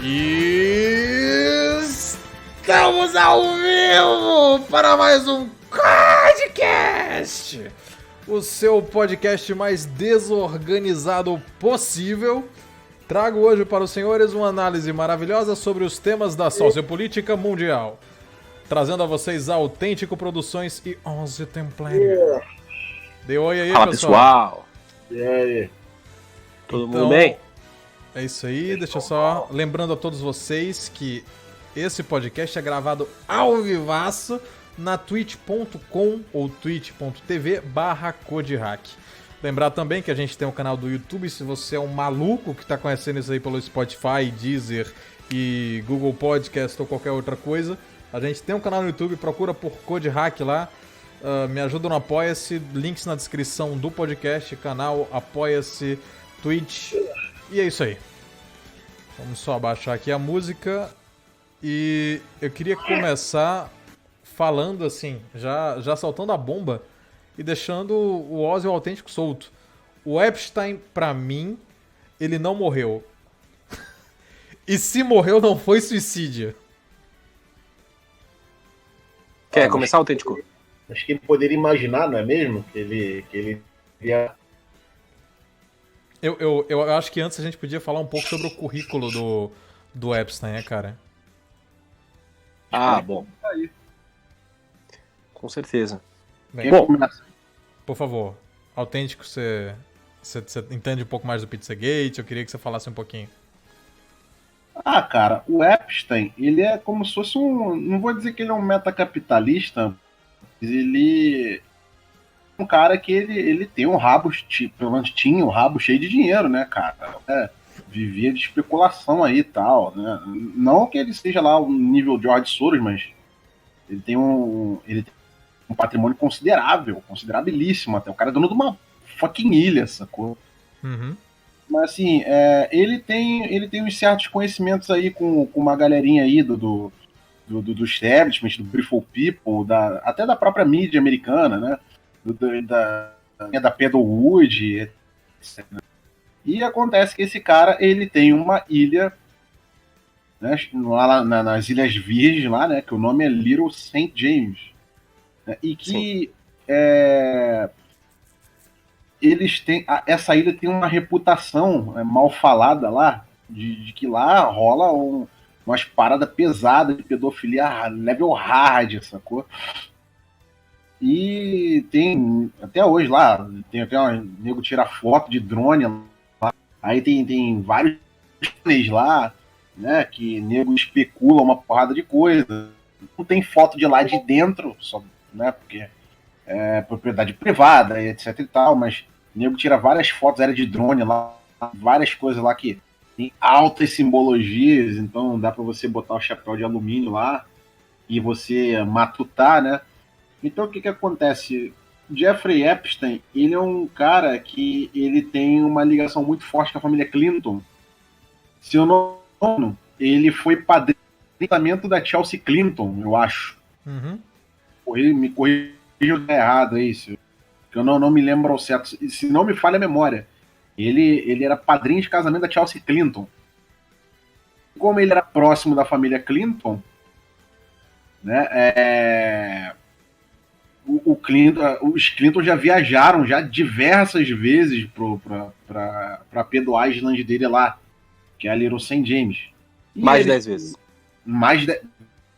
E estamos ao vivo para mais um podcast, o seu podcast mais desorganizado possível. Trago hoje para os senhores uma análise maravilhosa sobre os temas da sociopolítica mundial, trazendo a vocês Autêntico Produções e Onze Templário. Dê oi aí, fala, pessoal. E aí? Todo mundo bem? É isso aí, deixa eu só... Lembrando a todos vocês que esse podcast é gravado ao vivaço na twitch.com ou twitch.tv/CodeHack. Lembrar também que a gente tem um canal do YouTube, se você é um maluco que tá conhecendo isso aí pelo Spotify, Deezer e Google Podcast ou qualquer outra coisa, a gente tem um canal no YouTube, procura por CodeHack lá, me ajuda no Apoia-se, links na descrição do podcast, canal, Apoia-se, Twitch, e é isso aí. Vamos só abaixar aqui a música e eu queria começar falando assim, já soltando a bomba e deixando o Ozzy o Autêntico solto. O Epstein, pra mim, ele não morreu. E se morreu, não foi suicídio. Quer começar, Autêntico? Acho que ele poderia imaginar, não é mesmo? Que ele ia... Eu acho que antes a gente podia falar um pouco sobre o currículo do Epstein, né, cara? Ah, bom. Com certeza. Bem, Bom, por favor, Autêntico, você entende um pouco mais do Pizzagate? Eu queria que você falasse um pouquinho. Ah, cara, o Epstein, ele é como se fosse um... Não vou dizer que ele é um metacapitalista, mas ele... um cara que ele tem um rabo, pelo menos tinha um rabo cheio de dinheiro, né, cara? Vivia de especulação aí e tal, né? Não que ele seja lá o nível George Soros, mas ele tem um patrimônio considerabilíssimo até. O cara é dono de uma fucking ilha, sacou? Uhum. Mas assim, ele tem uns certos conhecimentos aí com uma galerinha aí do establishment, do Brieful People, até da própria mídia americana, né? Da Pedalwood, etc. E acontece que esse cara, ele tem uma ilha, né, lá nas Ilhas Virgens, lá, né, que o nome é Little St. James, né, e que eles têm, essa ilha tem uma reputação mal falada lá, de que lá rola umas paradas pesadas de pedofilia level hard, sacou? E tem, até hoje lá, tem até um nego tira foto de drone lá. Aí tem vários drones lá, né, que nego especula uma porrada de coisa. Não tem foto de lá de dentro, só, né, porque é propriedade privada, etc e tal, mas nego tira várias fotos aéreas de drone lá, várias coisas lá que tem altas simbologias, então dá pra você botar o chapéu de alumínio lá e você matutar, né? Então o que acontece? Jeffrey Epstein, ele é um cara que ele tem uma ligação muito forte com a família Clinton. Se eu não me engano, ele foi padrinho do casamento da Chelsea Clinton, eu acho. Uhum. Me corrija se eu estiver errado aí, porque eu não me lembro ao certo. Se não me falha a memória, ele era padrinho de casamento da Chelsea Clinton. Como ele era próximo da família Clinton, né, os Clinton já viajaram já diversas vezes para Pedro Island dele lá, que é a Little St. James. E mais de 10 vezes. Mais de 10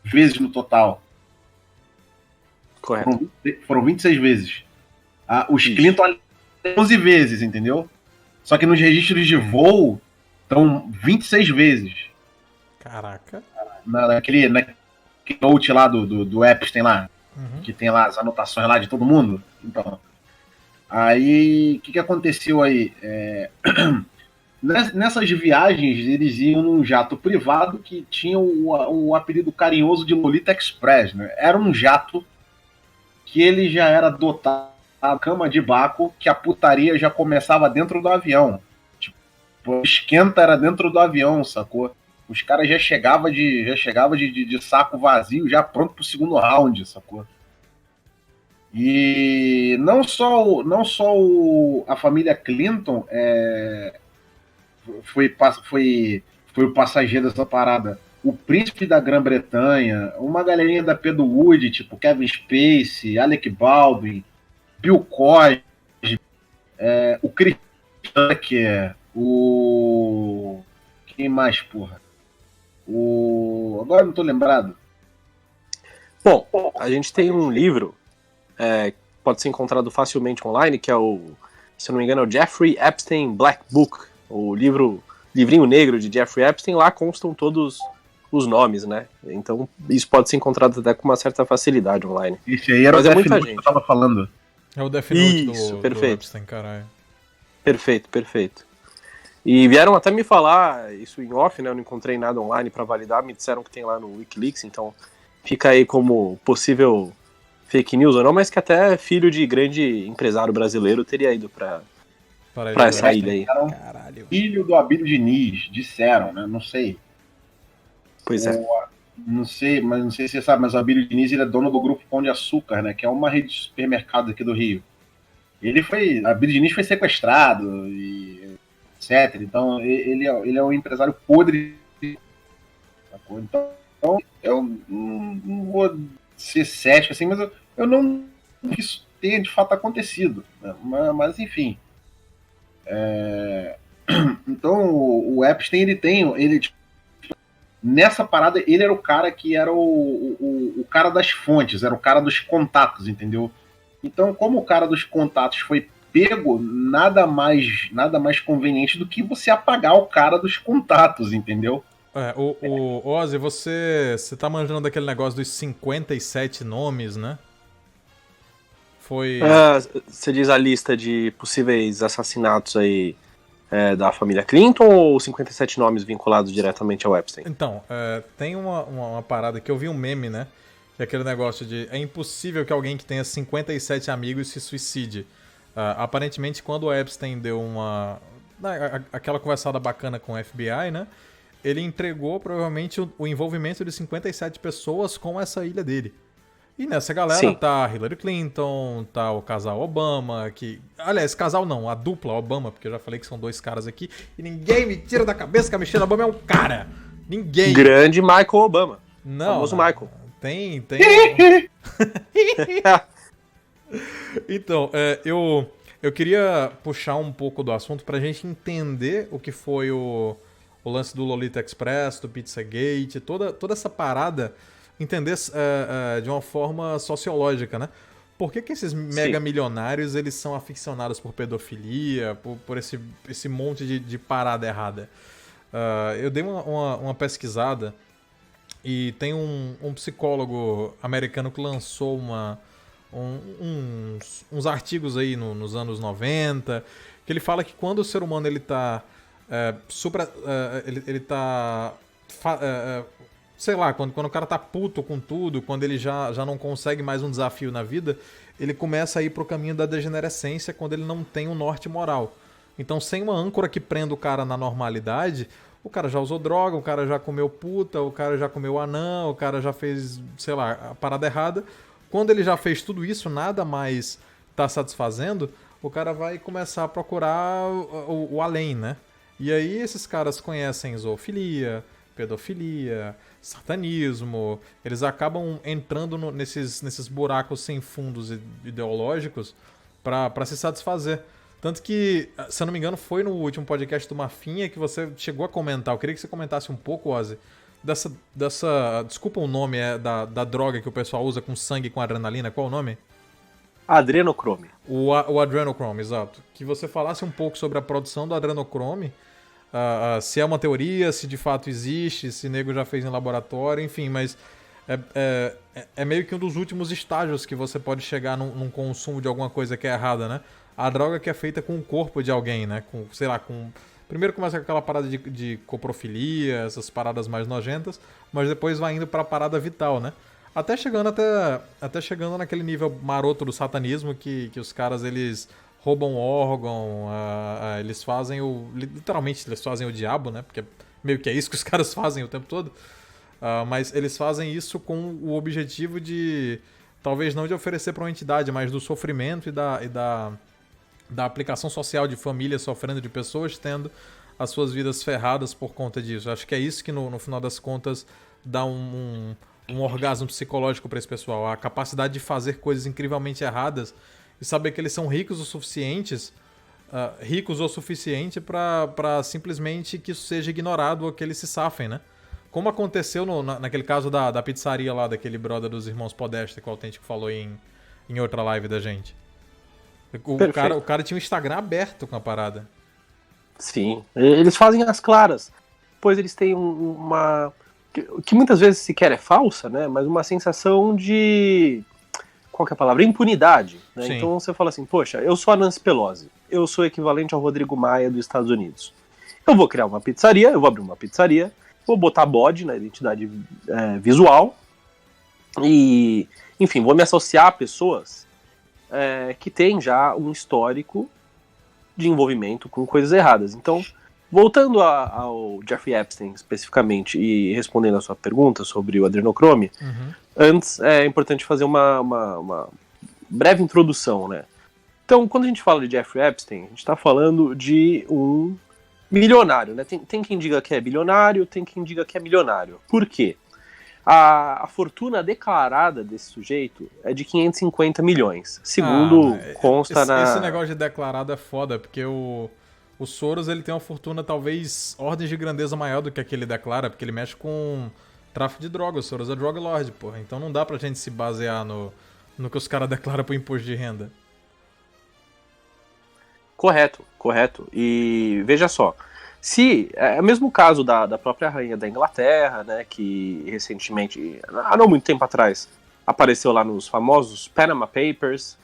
vezes no total. Correto. Foram 26 vezes. Os Clinton 11 vezes, entendeu? Só que nos registros de voo estão 26 vezes. Caraca. Naquele note lá do Epstein lá. Uhum. Que tem lá as anotações lá de todo mundo. Então, aí, o que aconteceu aí? Nessas viagens, eles iam num jato privado que tinha o apelido carinhoso de Lolita Express, né? Era um jato que ele já era dotado da cama de Baco, que a putaria já começava dentro do avião. Tipo, o esquenta era dentro do avião, sacou? Os caras já chegavam de saco vazio, já pronto pro segundo round, sacou? E não só a família Clinton foi foi o passageiro dessa parada. O príncipe da Grã-Bretanha, uma galerinha da Pedro Wood, tipo Kevin Spacey, Alec Baldwin, Bill Cosby, o Chris Tucker, o... Quem mais, porra? Agora não tô lembrado. Bom, a gente tem um livro, pode ser encontrado facilmente online, que é se eu não me engano, é o Jeffrey Epstein Black Book, o livrinho negro de Jeffrey Epstein. Lá constam todos os nomes, né? Então isso pode ser encontrado até com uma certa facilidade online. Esse aí era Mas o é Death muita Note gente. que eu tava falando. É o Death Note Isso, do perfeito. Epstein, caralho. Perfeito. E vieram até me falar isso em off, né? Eu não encontrei nada online pra validar, me disseram que tem lá no Wikileaks, então fica aí como possível fake news ou não, mas que até filho de grande empresário brasileiro teria ido pra essa ilha aí. Era um Caralho. filho do Abílio Diniz, disseram, né? Não sei. Pois é. Não sei, mas não sei se você sabe, mas o Abílio Diniz, ele é dono do Grupo Pão de Açúcar, né? Que é uma rede de supermercados aqui do Rio. Abílio Diniz foi sequestrado e etc. Então ele é um empresário podre. Sacou? Então eu não vou ser cético assim, mas eu não que isso tenha de fato acontecido, né? Mas enfim. Então o Epstein, nessa parada, ele era o cara que era o cara das fontes, era o cara dos contatos, entendeu? Então, como o cara dos contatos foi pego, nada mais conveniente do que você apagar o cara dos contatos, entendeu? O Ozzy, você tá manjando daquele negócio dos 57 nomes, né? Foi... Você diz a lista de possíveis assassinatos aí da família Clinton ou 57 nomes vinculados diretamente ao Epstein? Então, tem uma parada que eu vi um meme, né? Que é aquele negócio de... É impossível que alguém que tenha 57 amigos se suicide. Aparentemente, quando o Epstein deu aquela conversada bacana com o FBI, né? Ele entregou, provavelmente, o envolvimento de 57 pessoas com essa ilha dele. E nessa galera Sim. tá a Hillary Clinton, tá o casal Obama, que... Aliás, casal não, a dupla Obama, porque eu já falei que são dois caras aqui, e ninguém me tira da cabeça que a Michelle Obama é um cara. Ninguém. Grande Michael Obama. Não. Famoso Michael. Tem. Então, eu queria puxar um pouco do assunto pra gente entender o que foi o lance do Lolita Express, do Pizzagate, toda essa parada, entender de uma forma sociológica, né? Por que esses mega milionários, eles são aficionados por pedofilia, por esse monte de parada errada? Eu dei uma pesquisada e tem um psicólogo americano que lançou uns artigos aí nos anos 90, que ele fala que quando o ser humano ele tá sei lá, quando o cara tá puto com tudo, quando ele já não consegue mais um desafio na vida, ele começa a ir pro caminho da degenerescência quando ele não tem um norte moral. Então, sem uma âncora que prenda o cara na normalidade, o cara já usou droga, o cara já comeu puta, o cara já comeu anã, o cara já fez, sei lá, a parada errada. Quando ele já fez tudo isso, nada mais tá satisfazendo, o cara vai começar a procurar o além, né? E aí esses caras conhecem zoofilia, pedofilia, satanismo, eles acabam entrando nesses buracos sem fundos ideológicos para se satisfazer. Tanto que, se eu não me engano, foi no último podcast do Mafinha que você chegou a comentar. Eu queria que você comentasse um pouco, Ozzy, dessa desculpa o nome da droga que o pessoal usa com sangue e com adrenalina. Qual o nome? Adrenochrome. O adrenochrome, exato. Que você falasse um pouco sobre a produção do adrenochrome, se é uma teoria, se de fato existe, se nego já fez em laboratório, enfim, mas é meio que um dos últimos estágios que você pode chegar num consumo de alguma coisa que é errada, né? A droga que é feita com o corpo de alguém, né? Primeiro começa com aquela parada de coprofilia, essas paradas mais nojentas, mas depois vai indo pra parada vital, né? Até chegando naquele nível maroto do satanismo que os caras, eles roubam órgão, eles fazem literalmente, eles fazem o diabo, né? Porque meio que é isso que os caras fazem o tempo todo. Mas eles fazem isso com o objetivo de, talvez não de oferecer pra uma entidade, mas do sofrimento e da aplicação social de famílias sofrendo, de pessoas tendo as suas vidas ferradas por conta disso. Acho que é isso que no final das contas dá um orgasmo psicológico para esse pessoal. A capacidade de fazer coisas incrivelmente erradas e saber que eles são ricos o suficiente para simplesmente que isso seja ignorado ou que eles se safem, né? Como aconteceu naquele caso da pizzaria lá, daquele brother dos irmãos Podesta, que o Autêntico falou em outra live da gente. O cara tinha um Instagram aberto com a parada. Sim, eles fazem as claras, pois eles têm uma... que muitas vezes sequer é falsa, né? Mas uma sensação de... qual que é a palavra? Impunidade. Né? Então você fala assim, poxa, eu sou a Nancy Pelosi, eu sou equivalente ao Rodrigo Maia dos Estados Unidos. Eu vou criar uma pizzaria, eu vou abrir uma pizzaria, vou botar bode na identidade visual e, enfim, vou me associar a pessoas que têm já um histórico de envolvimento com coisas erradas. Então, voltando ao Jeffrey Epstein especificamente e respondendo a sua pergunta sobre o adrenochrome, antes é importante fazer uma breve introdução, né? Então, quando a gente fala de Jeffrey Epstein, a gente está falando de um milionário, né? Tem quem diga que é bilionário, tem quem diga que é milionário. Por quê? A fortuna declarada desse sujeito é de 550 milhões, segundo consta esse negócio de declarado é foda, porque o Soros ele tem uma fortuna talvez ordens de grandeza maior do que a que ele declara, porque ele mexe com tráfico de drogas. O Soros é drug lord, porra. Então não dá pra gente se basear no que os caras declaram pro imposto de renda. Correto. E veja só, se é o mesmo caso da própria rainha da Inglaterra, né, que recentemente, há não muito tempo atrás, apareceu lá nos famosos Panama Papers,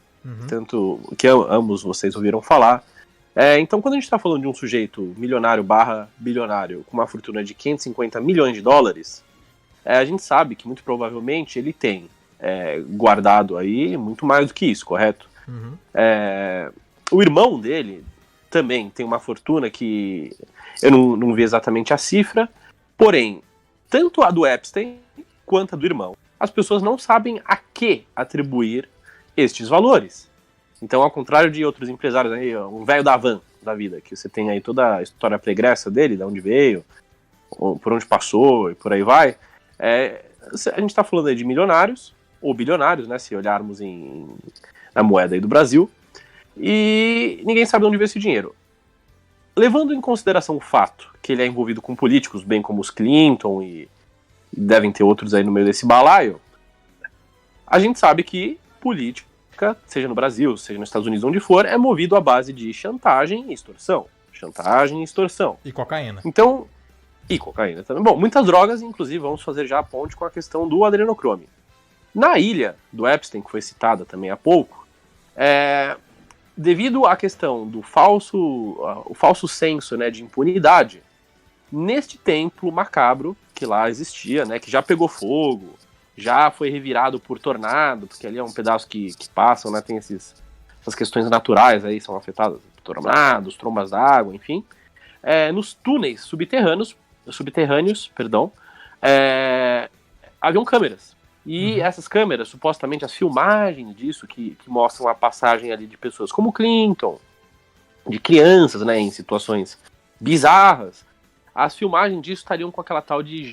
tanto que ambos vocês ouviram falar. Então, quando a gente está falando de um sujeito milionário / bilionário com uma fortuna de 550 milhões de dólares, a gente sabe que muito provavelmente ele tem guardado aí muito mais do que isso, correto? O irmão dele também tem uma fortuna que eu não vi exatamente a cifra, porém, tanto a do Epstein quanto a do irmão, as pessoas não sabem a que atribuir estes valores. Então, ao contrário de outros empresários, aí, um velho da van da vida, que você tem aí toda a história pregressa dele, de onde veio, por onde passou e por aí vai, a gente está falando aí de milionários, ou bilionários, né, se olharmos na moeda aí do Brasil, e ninguém sabe de onde veio esse dinheiro. Levando em consideração o fato que ele é envolvido com políticos, bem como os Clinton e devem ter outros aí no meio desse balaio, a gente sabe que política, seja no Brasil, seja nos Estados Unidos, onde for, é movido à base de chantagem e extorsão. Chantagem e extorsão. E cocaína. Então, e cocaína também. Bom, muitas drogas, inclusive, vamos fazer já a ponte com a questão do adrenochrome. Na ilha do Epstein, que foi citada também há pouco, devido à questão do o falso senso, né, de impunidade, neste templo macabro que lá existia, né, que já pegou fogo, já foi revirado por tornado, porque ali é um pedaço que passam, né, tem essas questões naturais aí, são afetadas por tornados, trombas d'água, enfim. Nos túneis subterrâneos, haviam câmeras. E essas câmeras, supostamente, as filmagens disso, que mostram a passagem ali de pessoas como Clinton, de crianças, né, em situações bizarras, as filmagens disso estariam com aquela tal de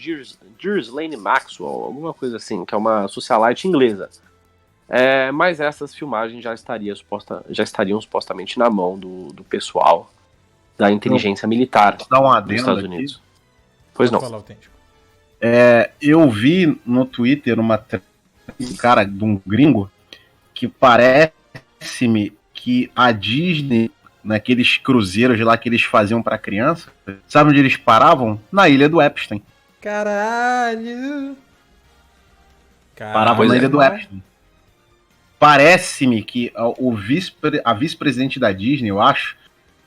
Ghislaine Maxwell, alguma coisa assim, que é uma socialite inglesa. Mas essas filmagens já estariam supostamente na mão do pessoal da inteligência militar Vou dar um dos adendo Estados aqui. Unidos. Pois não. Fala, Autêntico. Eu vi no Twitter um cara de um gringo que parece-me que a Disney, naqueles cruzeiros lá que eles faziam pra criança, sabe onde eles paravam? Na ilha do Epstein. Caralho! Paravam na ilha do Epstein. Parece-me que a vice-presidente da Disney, eu acho,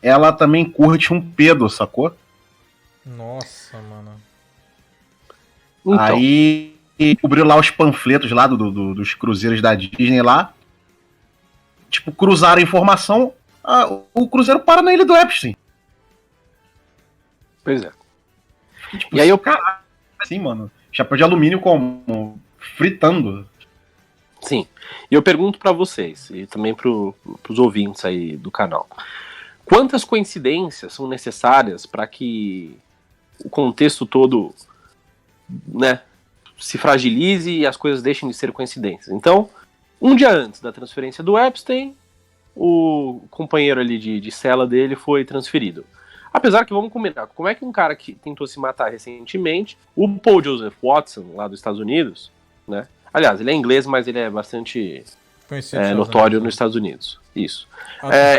ela também curte um pedo, sacou? Nossa, mano. Então, Aí cobriu lá os panfletos lá dos cruzeiros da Disney lá. Tipo, cruzaram a informação, o cruzeiro para na ilha do Epstein. pois é. Tipo, E aí caralho, assim, mano, chapéu de alumínio como fritando. Sim. E eu pergunto pra vocês, e também pros ouvintes aí do canal. quantas coincidências são necessárias para que o contexto todo, né, se fragilize e as coisas deixem de ser coincidências. Então, um dia antes da transferência do Epstein, o companheiro ali de cela dele foi transferido. Apesar que, vamos combinar, como é que um cara que tentou se matar recentemente, o Paul Joseph Watson, lá dos Estados Unidos, né? Aliás, ele é inglês, mas ele é bastante notório nos Estados Unidos. Isso.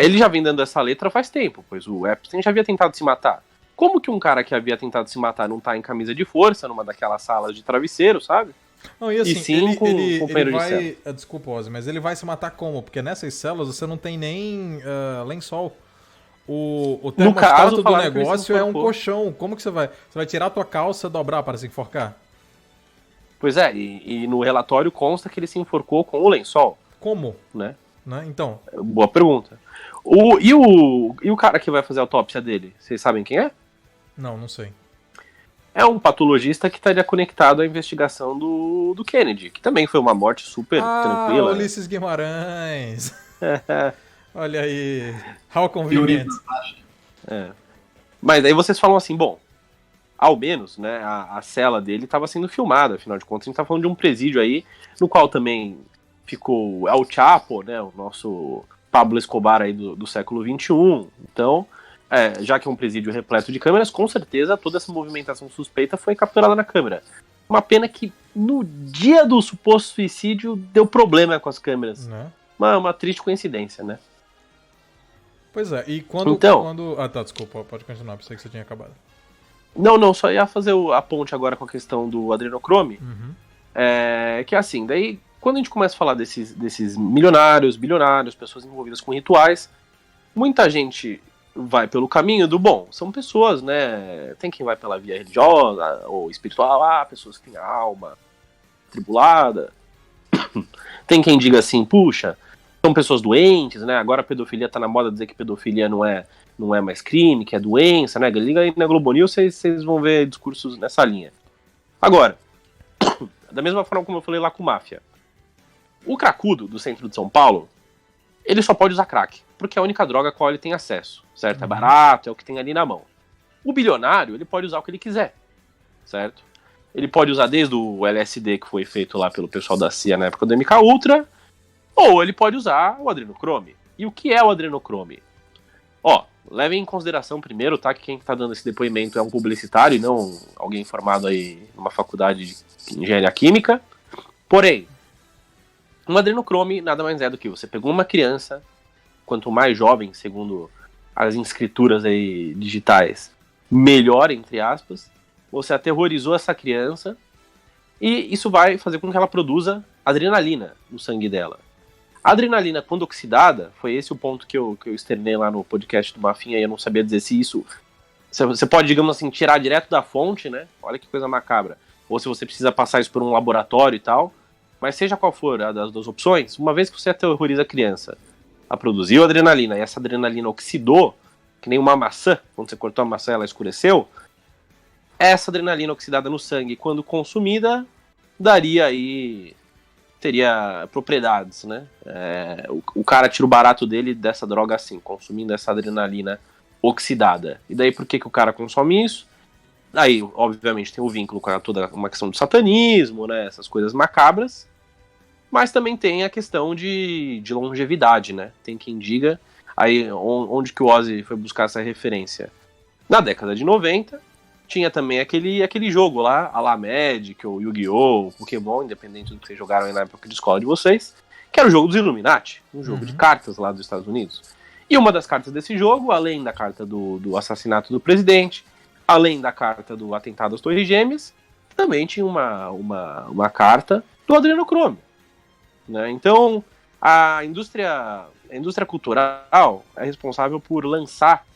Ele já vem dando essa letra faz tempo, pois o Epstein já havia tentado se matar. Como que um cara que havia tentado se matar não tá em camisa de força, numa daquelas salas de travesseiro, sabe? Não, e assim, sim com um companheiro ele vai, de cela. Desculpa, Ozzy, mas ele vai se matar como? Porque nessas células você não tem nem lençol. O termostato do negócio é um colchão. Como que você vai? Você vai tirar a tua calça e dobrar para se enforcar? Pois é, e no relatório consta que ele se enforcou com o lençol. Como? Né? Então. Boa pergunta. E o cara que vai fazer a autópsia dele? Vocês sabem quem é? Não sei. É um patologista que estaria conectado à investigação do Kennedy, que também foi uma morte super tranquila. Ulisses Guimarães. Olha aí. How convenient. Mas aí vocês falam assim, bom, ao menos, né, a cela dele estava sendo filmada, afinal de contas a gente tá falando de um presídio aí, no qual também ficou El Chapo, né, o nosso Pablo Escobar aí do século XXI. Então, já que é um presídio repleto de câmeras, com certeza toda essa movimentação suspeita foi capturada na câmera. Uma pena que no dia do suposto suicídio deu problema com as câmeras. Né? Uma triste coincidência, né? Pois é, e quando... Então, Ah, tá, desculpa, pode continuar, pensei que você tinha acabado. Não, só ia fazer a ponte agora com a questão do adrenocrome. Que é assim, daí quando a gente começa a falar desses milionários, bilionários, pessoas envolvidas com rituais, muita gente vai pelo caminho do bom. São pessoas, né? Tem quem vai pela via religiosa ou espiritual, pessoas que têm alma tribulada. Tem quem diga assim, puxa, são pessoas doentes, né? Agora a pedofilia tá na moda dizer que pedofilia não é mais crime, que é doença, né? Liga aí na Globo News, vocês vão ver discursos nessa linha. Agora, da mesma forma como eu falei lá com máfia, o cracudo do centro de São Paulo, ele só pode usar crack, porque é a única droga a qual ele tem acesso, certo? É barato, é o que tem ali na mão. O bilionário, ele pode usar o que ele quiser, certo? Ele pode usar desde o LSD que foi feito lá pelo pessoal da CIA na época do MK Ultra, ou ele pode usar o adrenocrome. E o que é o adrenocrome? Levem em consideração primeiro, tá, que quem está dando esse depoimento é um publicitário e não alguém formado aí numa faculdade de engenharia química. Porém, um adrenocrome nada mais é do que você pegou uma criança, quanto mais jovem, segundo as escrituras aí digitais, melhor, entre aspas, você aterrorizou essa criança e isso vai fazer com que ela produza adrenalina no sangue dela. A adrenalina, quando oxidada, foi esse o ponto que eu externei lá no podcast do Mafinha e eu não sabia dizer se isso... Você pode, digamos assim, tirar direto da fonte, né? Olha que coisa macabra. Ou se você precisa passar isso por um laboratório e tal. Mas seja qual for a das duas opções, uma vez que você aterroriza a criança a produzir adrenalina e essa adrenalina oxidou, que nem uma maçã, quando você cortou a maçã ela escureceu, essa adrenalina oxidada no sangue, quando consumida, teria propriedades, né? O cara tira o barato dele dessa droga assim, consumindo essa adrenalina oxidada. E daí por que o cara consome isso? Aí, obviamente, tem o vínculo com toda uma questão do satanismo, né? Essas coisas macabras. Mas também tem a questão de longevidade, né? Tem quem diga. Aí, onde que o Ozzy foi buscar essa referência? Na década de 90, tinha também aquele jogo lá, a la Magic, ou Yu-Gi-Oh!, Pokémon, independente do que vocês jogaram aí na época de escola de vocês, que era o jogo dos Illuminati, um jogo de cartas lá dos Estados Unidos. E uma das cartas desse jogo, além da carta do assassinato do presidente, além da carta do atentado às Torres Gêmeas, também tinha uma carta do adrenocrome. Né? Então, a indústria cultural é responsável por lançar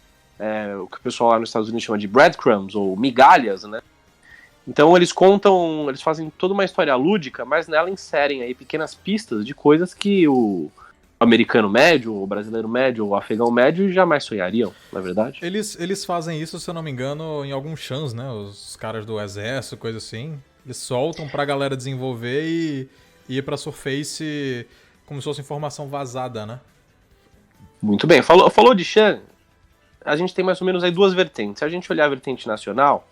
o que o pessoal lá nos Estados Unidos chama de breadcrumbs, ou migalhas, né? Então eles fazem toda uma história lúdica, mas nela inserem aí pequenas pistas de coisas que o americano médio, o brasileiro médio, o afegão médio jamais sonhariam, na verdade. Eles fazem isso, se eu não me engano, em alguns chans, né? Os caras do exército, coisa assim. Eles soltam pra galera desenvolver e ir pra Surface como se fosse informação vazada, né? Muito bem. Falou de Chan. a gente tem mais ou menos aí duas vertentes. Se a gente olhar a vertente nacional,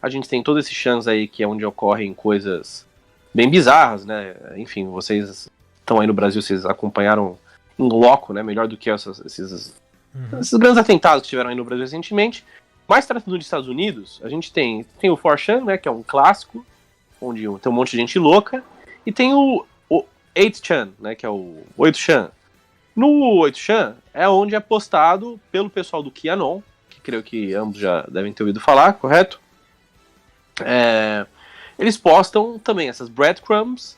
a gente tem todo esse chance aí que é onde ocorrem coisas bem bizarras, né? Enfim, vocês estão aí no Brasil, vocês acompanharam em loco, né? Melhor do que esses grandes atentados que tiveram aí no Brasil recentemente. Mas tratando dos Estados Unidos, a gente tem o 4chan, né? Que é um clássico, onde tem um monte de gente louca. E tem o 8chan, né? Que é o 8chan. No 8chan é onde é postado pelo pessoal do QAnon, que creio que ambos já devem ter ouvido falar, correto? Eles postam também essas breadcrumbs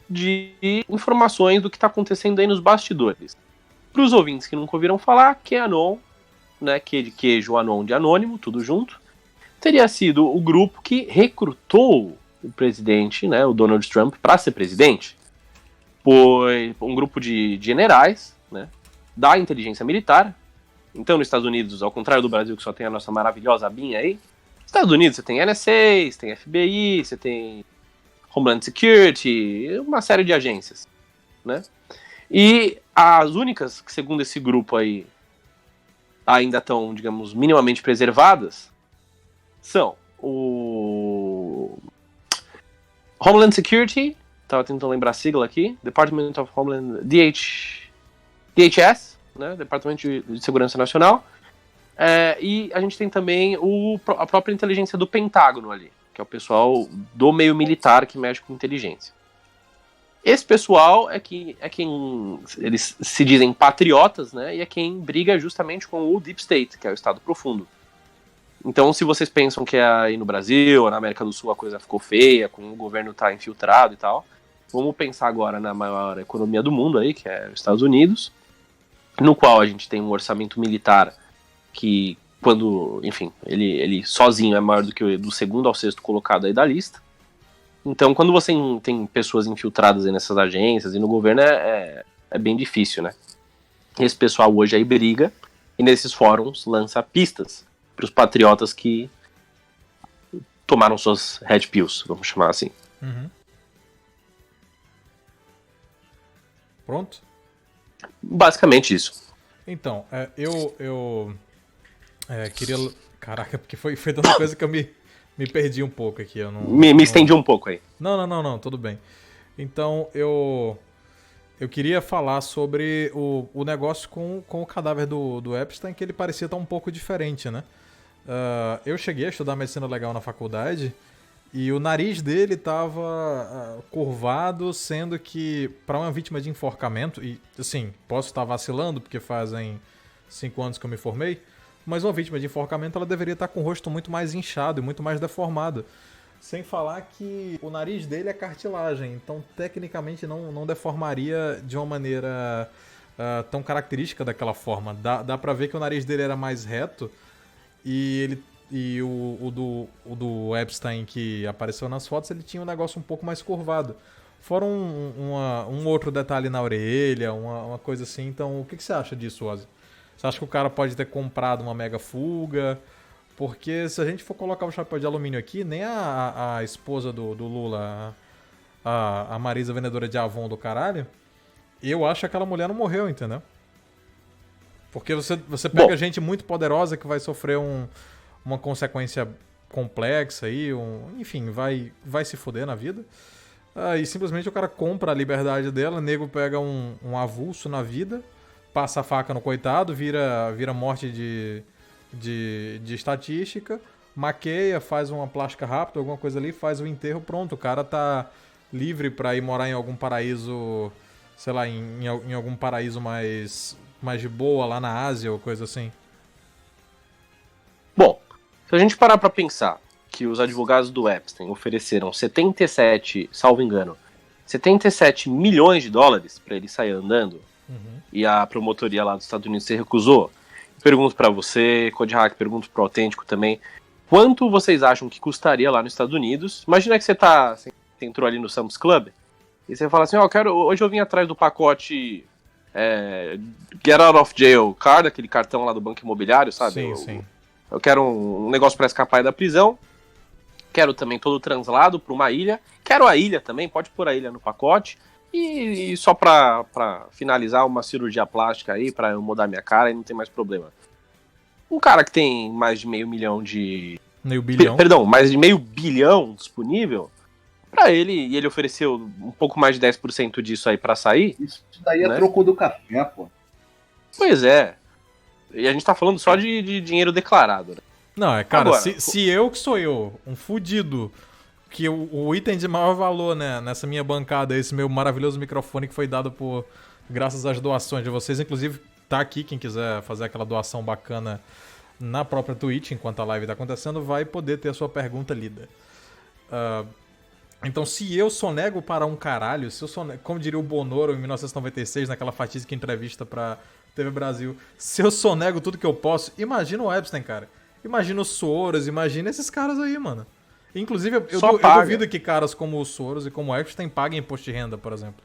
de informações do que está acontecendo aí nos bastidores. Para os ouvintes que nunca ouviram falar, QAnon, né, Q de queijo, Anon de anônimo, tudo junto, teria sido o grupo que recrutou o presidente, né, o Donald Trump, para ser presidente. Foi um grupo de generais, né, da inteligência militar. Então, nos Estados Unidos, ao contrário do Brasil, que só tem a nossa maravilhosa ABIN aí, nos Estados Unidos você tem NSA, você tem FBI, você tem Homeland Security, uma série de agências, né? E as únicas que, segundo esse grupo aí, ainda estão, digamos, minimamente preservadas, são o Homeland Security, estava tentando lembrar a sigla aqui, Department of Homeland, DHS, né, Departamento de Segurança Nacional, e a gente tem também a própria inteligência do Pentágono ali, que é o pessoal do meio militar que mexe com inteligência. Esse pessoal é quem eles se dizem patriotas, né, e é quem briga justamente com o Deep State, que é o Estado Profundo. Então, se vocês pensam que aí no Brasil, ou na América do Sul, a coisa ficou feia, com o governo tá infiltrado e tal, vamos pensar agora na maior economia do mundo aí, que é os Estados Unidos, no qual a gente tem um orçamento militar que, quando, enfim, ele sozinho é maior do que o do segundo ao sexto colocado aí da lista. Então, quando você tem pessoas infiltradas aí nessas agências e no governo, é bem difícil, né? Esse pessoal hoje aí briga e nesses fóruns lança pistas para os patriotas que tomaram suas red pills, vamos chamar assim. Uhum. Pronto? Basicamente isso. Então, eu queria... Caraca, porque foi tanta coisa que eu me perdi um pouco aqui. Eu não, me estendi um pouco aí. Não, tudo bem. Então, eu queria falar sobre o negócio com o cadáver do Epstein, que ele parecia estar um pouco diferente, né? Eu cheguei a estudar medicina legal na faculdade e o nariz dele estava curvado, sendo que para uma vítima de enforcamento, e assim, posso estar vacilando porque fazem 5 anos que eu me formei, mas uma vítima de enforcamento ela deveria estar com o rosto muito mais inchado e muito mais deformado. Sem falar que o nariz dele é cartilagem, então tecnicamente não deformaria de uma maneira tão característica daquela forma. Dá pra ver que o nariz dele era mais reto e o do Epstein que apareceu nas fotos, ele tinha um negócio um pouco mais curvado. Fora um outro detalhe na orelha, uma coisa assim. Então, o que você acha disso, Ozzy? Você acha que o cara pode ter comprado uma mega fuga? Porque se a gente for colocar o chapéu de alumínio aqui, nem a esposa do Lula, a Marisa, vendedora de Avon do caralho, eu acho que aquela mulher não morreu, entendeu? Porque você pega gente muito poderosa que vai sofrer uma consequência complexa aí, enfim, vai se fuder na vida. E simplesmente o cara compra a liberdade dela, o nego pega um avulso na vida, passa a faca no coitado, vira morte de estatística, maqueia, faz uma plástica rápida, alguma coisa ali, faz o enterro, pronto, o cara tá livre pra ir morar em algum paraíso, sei lá, em algum paraíso mais de boa lá na Ásia ou coisa assim. Bom, se a gente parar pra pensar que os advogados do Epstein ofereceram 77, salvo engano, 77 milhões de dólares pra ele sair andando, e a promotoria lá dos Estados Unidos se recusou, pergunto pra você, Kodiak, pergunto pro Autêntico também, quanto vocês acham que custaria lá nos Estados Unidos? Imagina que você entrou ali no Sam's Club, e você fala assim, hoje eu vim atrás do pacote Get Out of Jail Card, aquele cartão lá do Banco Imobiliário, sabe? Sim. Eu quero um negócio pra escapar da prisão, quero também todo o translado pra uma ilha, quero a ilha também, pode pôr a ilha no pacote, e só pra finalizar uma cirurgia plástica aí, pra eu mudar minha cara e não ter mais problema. um cara que tem mais de meio milhão de... Meio bilhão. Perdão, mais de meio bilhão disponível, pra ele, e ele ofereceu um pouco mais de 10% disso aí pra sair. Isso daí é né? troco do café, pô. Pois é. E a gente tá falando só de dinheiro declarado, né? Não, é, cara, Agora, se eu que sou eu, um fudido, que o item de maior valor, né, nessa minha bancada, esse meu maravilhoso microfone que foi dado graças às doações de vocês, inclusive tá aqui, quem quiser fazer aquela doação bacana na própria Twitch, enquanto a live tá acontecendo, vai poder ter a sua pergunta lida. Então, se eu sonego para um caralho, se eu sonego, como diria o Bonoro em 1996, naquela fatídica entrevista pra TV Brasil, se eu sonego tudo que eu posso, imagina o Epstein, cara. Imagina o Soros, imagina esses caras aí, mano. Inclusive, eu duvido que caras como o Soros e como o Epstein paguem imposto de renda, por exemplo.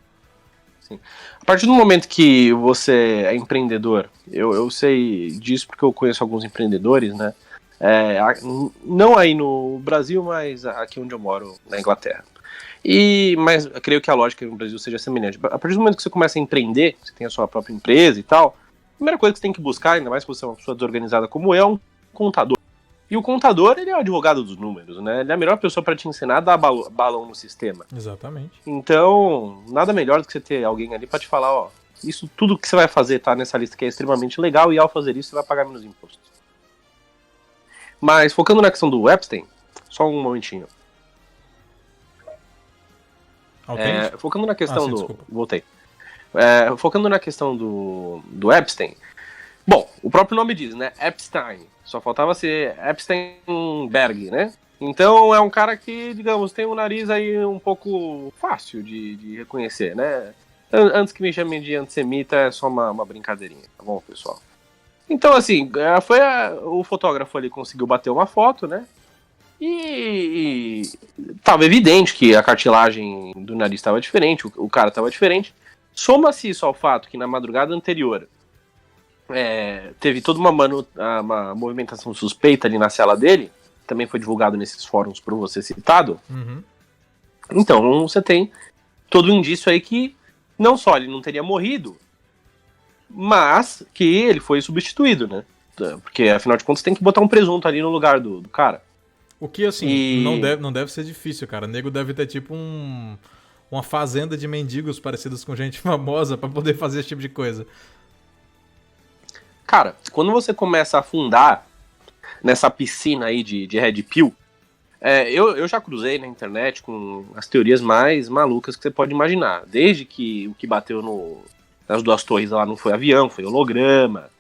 Sim. A partir do momento que você é empreendedor, eu sei disso porque eu conheço alguns empreendedores, né? Não aí no Brasil, mas aqui onde eu moro, na Inglaterra. Mas eu creio que a lógica no Brasil seja semelhante. A partir do momento que você começa a empreender, você tem a sua própria empresa e tal, a primeira coisa que você tem que buscar, ainda mais se você é uma pessoa desorganizada como eu, é um contador. E o contador, ele é o advogado dos números, né? Ele é a melhor pessoa para te ensinar a dar balão no sistema. Exatamente. Então, nada melhor do que você ter alguém ali para te falar, ó, isso tudo que você vai fazer tá nessa lista que é extremamente legal e ao fazer isso você vai pagar menos impostos. Mas focando na questão do Epstein, só um momentinho. Focando na questão do... Voltei. Focando na questão do Epstein. Bom, o próprio nome diz, né? Epstein. Só faltava ser Epsteinberg, né? Então é um cara que, digamos, tem um nariz aí um pouco fácil de reconhecer, né? Antes que me chamem de antissemita, é só uma brincadeirinha, tá bom, pessoal? Então, assim, o fotógrafo ali conseguiu bater uma foto, né? E tava evidente que a cartilagem do nariz estava diferente, o cara estava diferente. Soma-se isso ao fato que na madrugada anterior teve toda uma movimentação suspeita ali na cela dele, também foi divulgado nesses fóruns por você citado. Uhum. Então você tem todo um indício aí que não só ele não teria morrido, mas que ele foi substituído, né? Porque afinal de contas tem que botar um presunto ali no lugar do cara. O que, assim, não deve ser difícil, cara. O nego deve ter, tipo, uma fazenda de mendigos parecidos com gente famosa pra poder fazer esse tipo de coisa. Cara, quando você começa a afundar nessa piscina aí de Red Pill, eu já cruzei na internet com as teorias mais malucas que você pode imaginar. Desde que o que bateu nas duas torres lá não foi avião, foi holograma.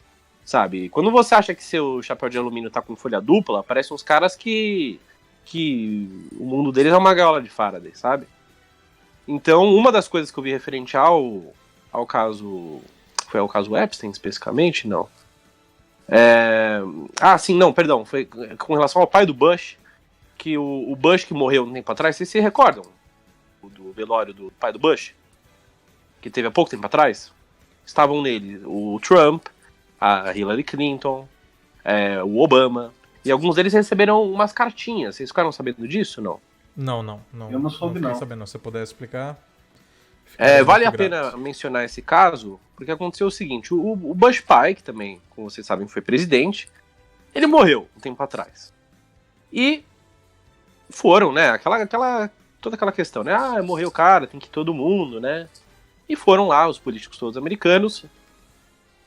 Sabe, quando você acha que seu chapéu de alumínio tá com folha dupla, parecem uns caras que o mundo deles é uma gaiola de Faraday, sabe? Então, uma das coisas que eu vi referente ao caso... Foi ao caso Epstein, especificamente? Não. Perdão. Foi com relação ao pai do Bush, que o Bush que morreu um tempo atrás, vocês se recordam do velório do pai do Bush? Que teve há pouco tempo atrás? Estavam nele o Trump, a Hillary Clinton, o Obama, e alguns deles receberam umas cartinhas. Vocês ficaram sabendo disso, não? Não. Eu não soube, não. Sabendo, se você puder explicar. Vale a pena mencionar esse caso, porque aconteceu o seguinte, o Bush pai, que também, como vocês sabem, foi presidente, ele morreu um tempo atrás. E foram, né, toda aquela questão, né, morreu o cara, tem que ir todo mundo, né, e foram lá os políticos todos americanos.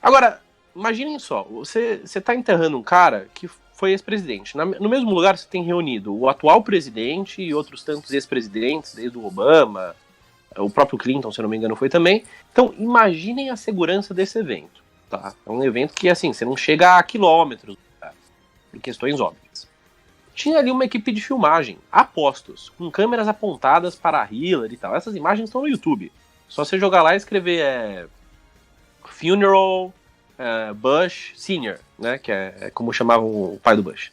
Agora, imaginem só, você tá enterrando um cara que foi ex-presidente. No mesmo lugar você tem reunido o atual presidente e outros tantos ex-presidentes, desde o Obama, o próprio Clinton, se eu não me engano, foi também. Então, imaginem a segurança desse evento, tá? É um evento que, assim, você não chega a quilômetros, tá? Por questões óbvias. Tinha ali uma equipe de filmagem, apostos, com câmeras apontadas para a Hillary e tal. Essas imagens estão no YouTube. Só você jogar lá e escrever Funeral Bush Sr., né? Que é como chamavam o pai do Bush.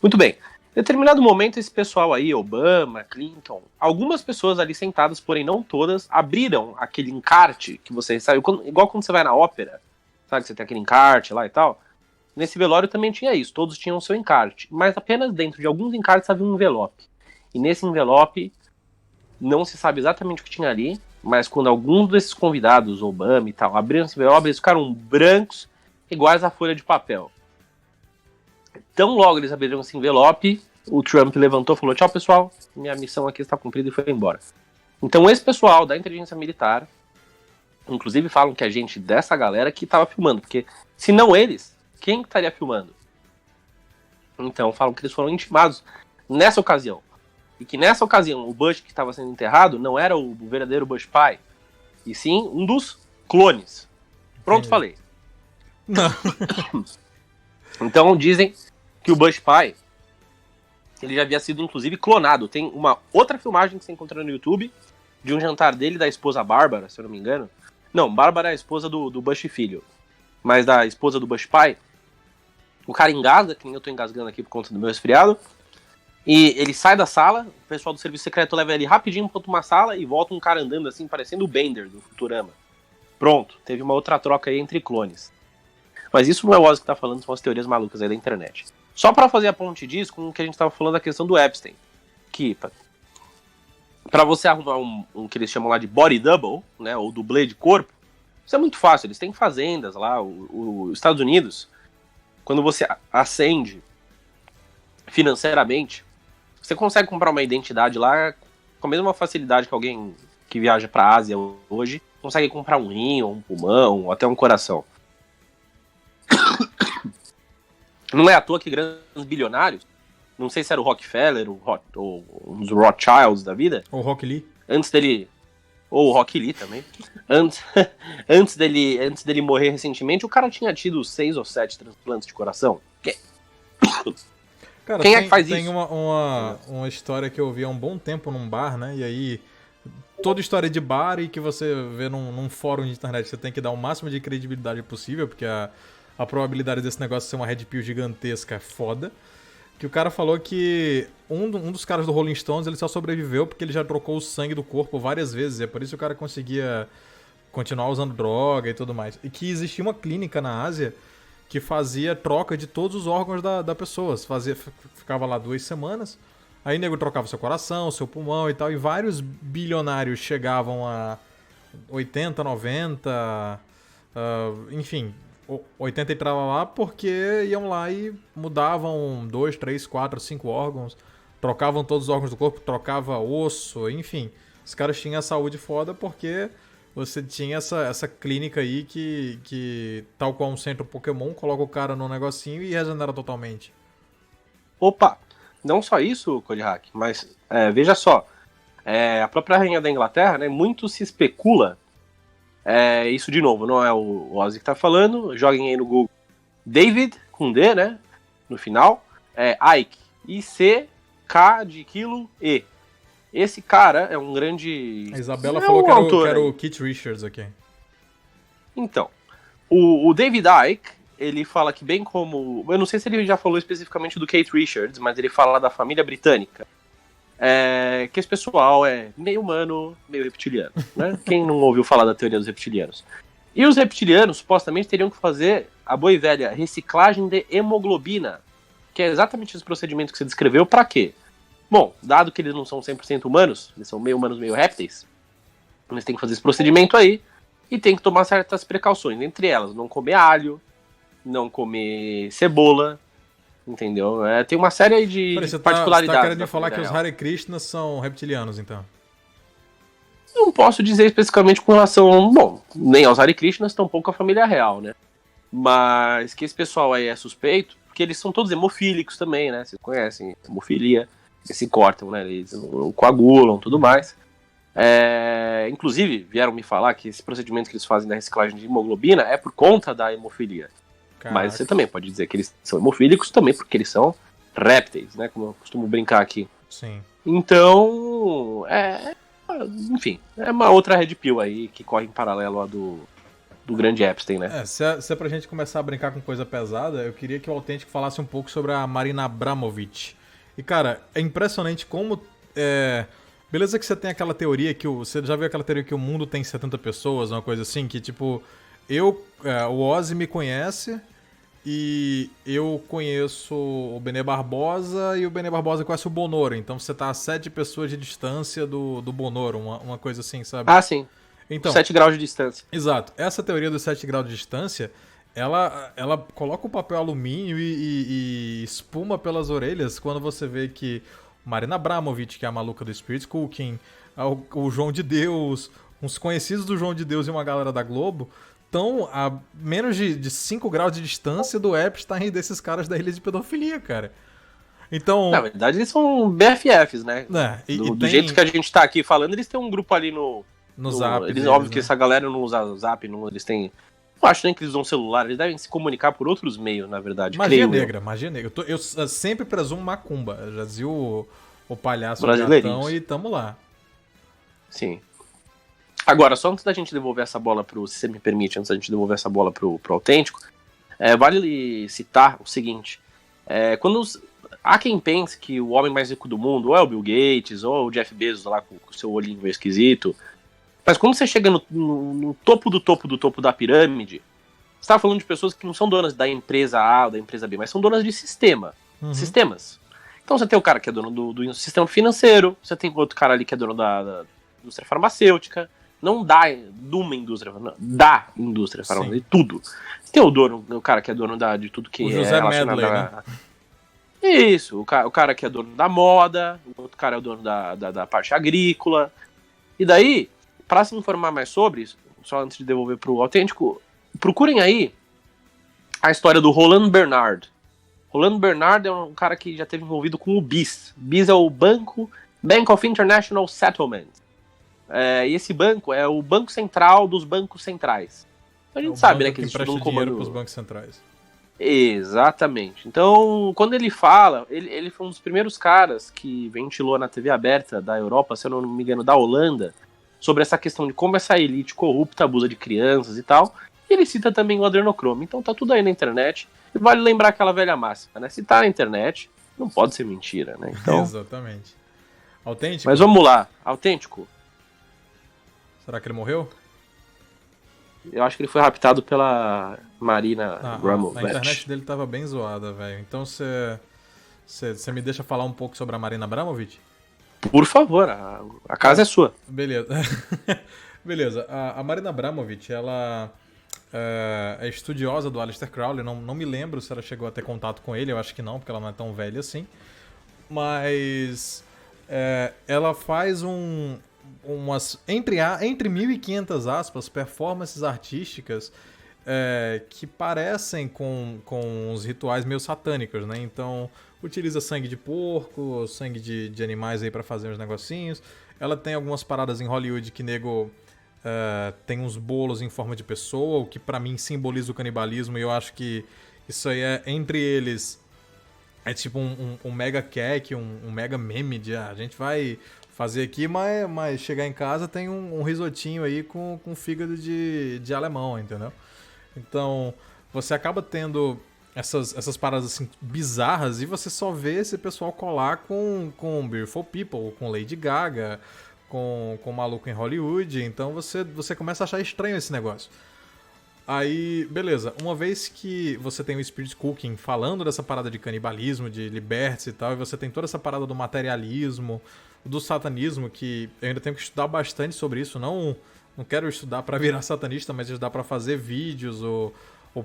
Muito bem. Em determinado momento, esse pessoal aí, Obama, Clinton, algumas pessoas ali sentadas, porém não todas, abriram aquele encarte que você recebe, igual quando você vai na ópera, sabe, que você tem aquele encarte lá e tal. Nesse velório também tinha isso, todos tinham o seu encarte, mas apenas dentro de alguns encartes havia um envelope. E nesse envelope, não se sabe exatamente o que tinha ali, mas quando alguns desses convidados, Obama e tal, abriram esse envelope, eles ficaram brancos, iguais à folha de papel. Tão logo eles abriram esse envelope, o Trump levantou e falou: tchau, pessoal, minha missão aqui está cumprida, e foi embora. Então esse pessoal da inteligência militar, inclusive falam que é gente dessa galera que estava filmando, porque se não eles, quem estaria filmando? Então falam que eles foram intimados nessa ocasião. E que nessa ocasião o Bush que estava sendo enterrado não era o verdadeiro Bush pai, e sim um dos clones. Pronto, falei. Não. Então dizem que o Bush pai, ele já havia sido inclusive clonado. Tem uma outra filmagem que você encontra no YouTube de um jantar dele e da esposa Bárbara, se eu não me engano. Não, Bárbara é a esposa do Bush filho, mas da esposa do Bush pai. O cara engasga, que nem eu tô engasgando aqui por conta do meu resfriado, e ele sai da sala, o pessoal do serviço secreto leva ele rapidinho pra uma sala e volta um cara andando assim, parecendo o Bender do Futurama. Pronto, teve uma outra troca aí entre clones. Mas isso não é o Ozzy que tá falando, são as teorias malucas aí da internet. Só pra fazer a ponte disso com o que a gente tava falando da questão do Epstein. Que pra você arrumar um que eles chamam lá de body double, né, ou dublê de corpo, isso é muito fácil. Eles têm fazendas lá, os Estados Unidos, quando você ascende financeiramente, você consegue comprar uma identidade lá com a mesma facilidade que alguém que viaja pra Ásia hoje consegue comprar um rim, ou um pulmão, ou até um coração. Não é à toa que grandes bilionários, não sei se era o Rockefeller ou um dos Rothschilds da vida, Ou Rock Lee. antes dele, ou o Rock Lee também, antes dele morrer recentemente, o cara tinha tido 6 ou 7 transplantes de coração. Cara, Quem é que faz tem isso? uma história que eu vi há um bom tempo num bar, né? E aí, toda história de bar e que você vê num fórum de internet, você tem que dar o máximo de credibilidade possível, porque a probabilidade desse negócio ser uma red pill gigantesca é foda. Que o cara falou que um dos caras do Rolling Stones, ele só sobreviveu porque ele já trocou o sangue do corpo várias vezes. É por isso que o cara conseguia continuar usando droga e tudo mais. E que existia uma clínica na Ásia que fazia troca de todos os órgãos da pessoa. Ficava lá 2 semanas, aí o nego trocava seu coração, seu pulmão e tal, e vários bilionários chegavam a 80, 90, enfim, 80 e lá porque iam lá e mudavam 2, 3, 4, 5 órgãos, trocavam todos os órgãos do corpo, trocava osso, enfim. Os caras tinham a saúde foda porque você tinha essa clínica aí que, tal qual um centro Pokémon, coloca o cara num negocinho e regenera totalmente. Opa, não só isso, Kodihak, mas veja só, a própria rainha da Inglaterra, né, muito se especula, isso de novo, não é o Ozzy que tá falando, joguem aí no Google, David, com D, né, no final, Icke, I-C-K de quilo, E. Esse cara é um grande... A Isabela falou que era aí. o Keith Richards aqui. Então, o David Icke, ele fala que bem como... Eu não sei se ele já falou especificamente do Keith Richards, mas ele fala da família britânica. Que esse pessoal é meio humano, meio reptiliano, né? Quem não ouviu falar da teoria dos reptilianos? E os reptilianos, supostamente, teriam que fazer a boa e velha reciclagem de hemoglobina, que é exatamente esse procedimento que você descreveu. Pra quê? Bom, dado que eles não são 100% humanos, eles são meio humanos, meio répteis, eles têm que fazer esse procedimento aí e tem que tomar certas precauções, entre elas, não comer alho, não comer cebola, entendeu? Tem uma série aí de particularidades. Você tá querendo falar que os Hare Krishnas são reptilianos, então? Não posso dizer especificamente com relação, bom, nem aos Hare Krishnas, tampouco à família real, né? Mas que esse pessoal aí é suspeito, porque eles são todos hemofílicos também, né? Vocês conhecem hemofilia. Eles se cortam, né? Eles coagulam, tudo mais. Inclusive, vieram me falar que esse procedimento que eles fazem da reciclagem de hemoglobina é por conta da hemofilia. Caraca. Mas você também pode dizer que eles são hemofílicos também porque eles são répteis, né? Como eu costumo brincar aqui. Sim. Então, enfim, é uma outra red pill aí que corre em paralelo à do grande Epstein, né? Se é pra gente começar a brincar com coisa pesada, eu queria que o Autêntico falasse um pouco sobre a Marina Abramovic. E, cara, é impressionante como... Beleza que você tem aquela teoria que... Você já viu aquela teoria que o mundo tem 70 pessoas, uma coisa assim? Que, tipo, o Ozzy me conhece e eu conheço o Benê Barbosa e o Benê Barbosa conhece o Bonoro. Então você tá a 7 pessoas de distância do Bonoro, uma coisa assim, sabe? Ah, sim. Então, 7 graus de distância. Exato. Essa teoria dos 7 graus de distância... ela coloca o papel alumínio e espuma pelas orelhas quando você vê que Marina Abramovic, que é a maluca do Spirit Cooking, o João de Deus, uns conhecidos do João de Deus e uma galera da Globo estão a menos de 5 graus de distância do Epstein e desses caras da ilha de pedofilia, cara. Então... Na verdade, eles são BFFs, né? Do jeito que a gente tá aqui falando, eles têm um grupo ali no Zap. Eles, óbvio que essa galera não usa o Zap, eles têm... Não acho nem que eles usam celular, eles devem se comunicar por outros meios, na verdade. Magia negra. Eu sempre presumo macumba. Eu já dizia o palhaço gatão e tamo lá. Sim. Agora, só antes da gente devolver essa bola se você me permite, antes da gente devolver essa bola pro Autêntico, vale citar o seguinte. Há quem pense que o homem mais rico do mundo ou é o Bill Gates, ou o Jeff Bezos lá com o seu olhinho meio esquisito. Mas quando você chega no topo do topo da pirâmide, você está falando de pessoas que não são donas da empresa A ou da empresa B, mas são donas de sistemas. Então você tem o cara que é dono do sistema financeiro, você tem outro cara ali que é dono da indústria farmacêutica, não de uma indústria, não, da indústria farmacêutica, de tudo. Você tem o cara que é dono de tudo que o José Medley, né? Isso, o cara que é dono da moda, o outro cara é o dono da parte agrícola. E daí, para se informar mais sobre isso, só antes de devolver pro Autêntico, procurem aí a história do Roland Bernard. Roland Bernard é um cara que já esteve envolvido com o BIS. BIS é o Bank of International Settlement. E esse banco é o banco central dos bancos centrais. A gente sabe, né, que existe um comando para os bancos centrais. Exatamente. Então, quando ele fala, ele foi um dos primeiros caras que ventilou na TV aberta da Europa, se eu não me engano, da Holanda, sobre essa questão de como essa elite corrupta abusa de crianças e tal. E ele cita também o adrenocromo. Então tá tudo aí na internet. E vale lembrar aquela velha máxima, né? Se tá na internet, não pode ser mentira, né? Então... Exatamente. Autêntico? Mas vamos lá. Autêntico? Será que ele morreu? Eu acho que ele foi raptado pela Marina Abramovic. A internet dele tava bem zoada, velho. Então você me deixa falar um pouco sobre a Marina Abramovic? Por favor, a casa é sua. Beleza. Beleza. A Marina Abramovic, ela é estudiosa do Aleister Crowley. Não me lembro se ela chegou a ter contato com ele. Eu acho que não, porque ela não é tão velha assim. Mas ela faz umas, entre 1.500 aspas, performances artísticas que parecem com os rituais meio satânicos, né? Então, utiliza sangue de porco, sangue de animais aí pra fazer uns negocinhos. Ela tem algumas paradas em Hollywood que nego tem uns bolos em forma de pessoa, o que pra mim simboliza o canibalismo, e eu acho que isso aí entre eles é tipo um mega cake, um mega meme de a gente vai fazer aqui, mas chegar em casa tem um risotinho aí com fígado de alemão, entendeu? Então, você acaba tendo essas paradas assim bizarras e você só vê esse pessoal colar com Beautiful People, com Lady Gaga, com Maluco em Hollywood. Então você começa a achar estranho esse negócio. Aí, beleza, uma vez que você tem o Spirit Cooking falando dessa parada de canibalismo, de liberties e tal, e você tem toda essa parada do materialismo, do satanismo, que eu ainda tenho que estudar bastante sobre isso. Não quero estudar para virar satanista, mas estudar para fazer vídeos ou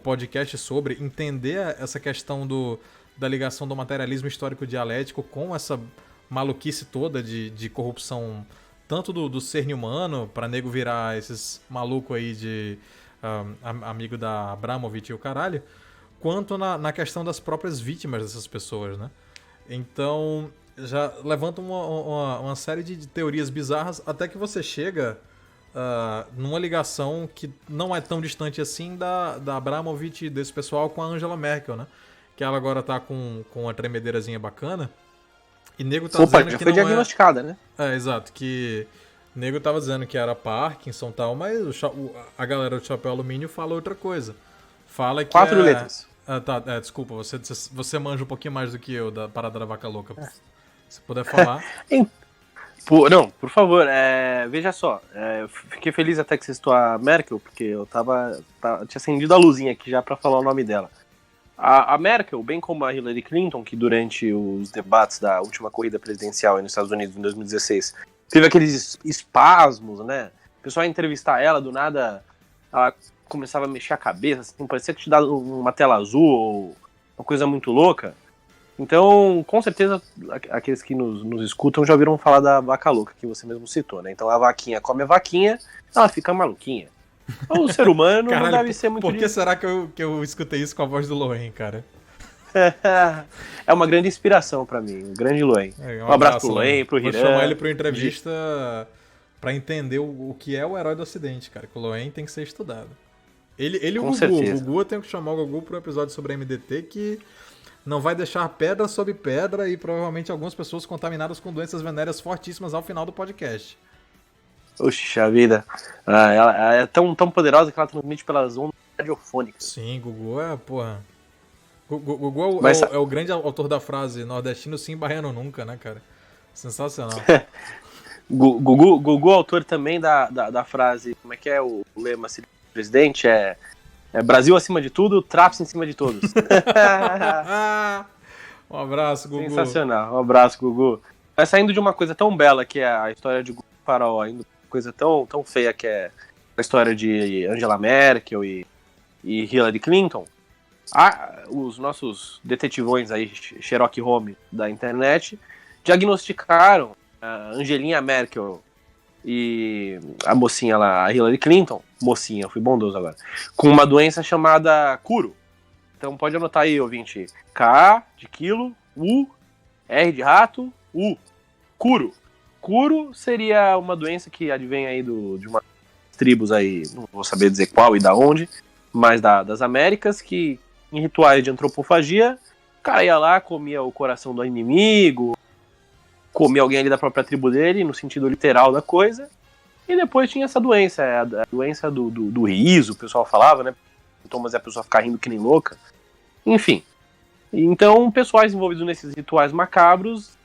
podcast sobre, entender essa questão da ligação do materialismo histórico dialético com essa maluquice toda de corrupção, tanto do ser humano, para nego virar esses malucos aí de amigo da Abramovic e o caralho, quanto na questão das próprias vítimas dessas pessoas, né? Então, já levanta uma série de teorias bizarras até que você chega numa ligação que não é tão distante assim da Abramovic e desse pessoal com a Angela Merkel, né? Que ela agora tá com uma tremedeirazinha bacana. E nego tá dizendo já que foi não diagnosticada, né? Exato, que nego tava dizendo que era Parkinson e tal, mas a galera do Chapéu Alumínio fala outra coisa. Fala que 4 letras. Desculpa, você manja um pouquinho mais do que eu da parada da vaca louca. Se puder falar. Não, por favor, veja só, fiquei feliz até que você citou a Merkel, porque eu tinha acendido a luzinha aqui já pra falar o nome dela. A Merkel, bem como a Hillary Clinton, que durante os debates da última corrida presidencial nos Estados Unidos em 2016 teve aqueles espasmos, né? O pessoal ia entrevistar ela, do nada ela começava a mexer a cabeça, assim, parecia que te dava uma tela azul ou uma coisa muito louca. Então, com certeza, aqueles que nos escutam já ouviram falar da vaca louca, que você mesmo citou, né? Então a vaquinha come a vaquinha, ela fica maluquinha. O ser humano Caralho, não deve ser muito... Por que será que eu escutei isso com a voz do Loen, cara? É uma grande inspiração pra mim, um grande Loen. Um abraço pro Loen, pro Hiram. Vou chamar ele pra entrevista pra entender o que é o herói do Ocidente, cara. Que o Loen tem que ser estudado. Ele e o Com Gugu. certeza. O Gugu, eu tenho que chamar o Gugu pro episódio sobre a MDT, que não vai deixar pedra sobre pedra e provavelmente algumas pessoas contaminadas com doenças venéreas fortíssimas ao final do podcast. Puxa vida. Ela é tão poderosa que ela transmite pelas ondas radiofônicas. Sim, Gugu é, porra... Gugu é o grande autor da frase nordestino sim, baiano nunca, né, cara? Sensacional. Gugu, autor também da frase, como é que é o lema assim, do presidente? É Brasil acima de tudo, traps em cima de todos. Um abraço, Gugu. Sensacional, um abraço, Gugu. Mas saindo de uma coisa tão bela que é a história de Gugu Faraó, indo uma coisa tão feia que é a história de Angela Merkel e Hillary Clinton, os nossos detetivões aí, Sherlock Holmes da internet, diagnosticaram a Angelinha Merkel e a mocinha lá, a Hillary Clinton, mocinha, eu fui bondoso agora, com uma doença chamada Curo. Então pode anotar aí, ouvinte, K de quilo, U, R de rato, U, Curo. Curo seria uma doença que advém aí de uma tribos aí, não vou saber dizer qual e da onde, mas das Américas, que em rituais de antropofagia, o cara ia lá, comia o coração do inimigo, comia alguém ali da própria tribo dele, no sentido literal da coisa, e depois tinha essa doença, a doença do riso, o pessoal falava, né? Sintomas é a pessoa ficar rindo que nem louca. Enfim. Então, pessoais envolvidos nesses rituais macabros,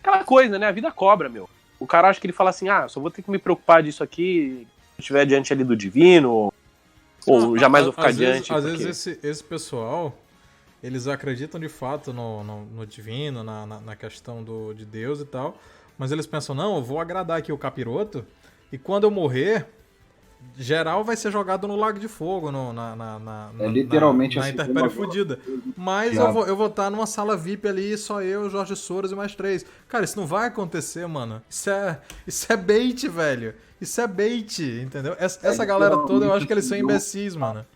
aquela coisa, né? A vida cobra, meu. O cara acha que ele fala assim, só vou ter que me preocupar disso aqui se eu estiver diante ali do divino, ou jamais vou ficar diante. Às vezes esse pessoal, eles acreditam de fato no divino, na questão de Deus e tal, mas eles pensam, não, eu vou agradar aqui o capiroto, e quando eu morrer, geral vai ser jogado no Lago de Fogo, literalmente na assim, intempérie fudida. Mas eu vou estar numa sala VIP ali, só eu, Jorge Soros e mais 3. Cara, isso não vai acontecer, mano. Isso é bait, velho. Isso é bait, entendeu? Essa galera toda, eu acho que eles são imbecis, mano.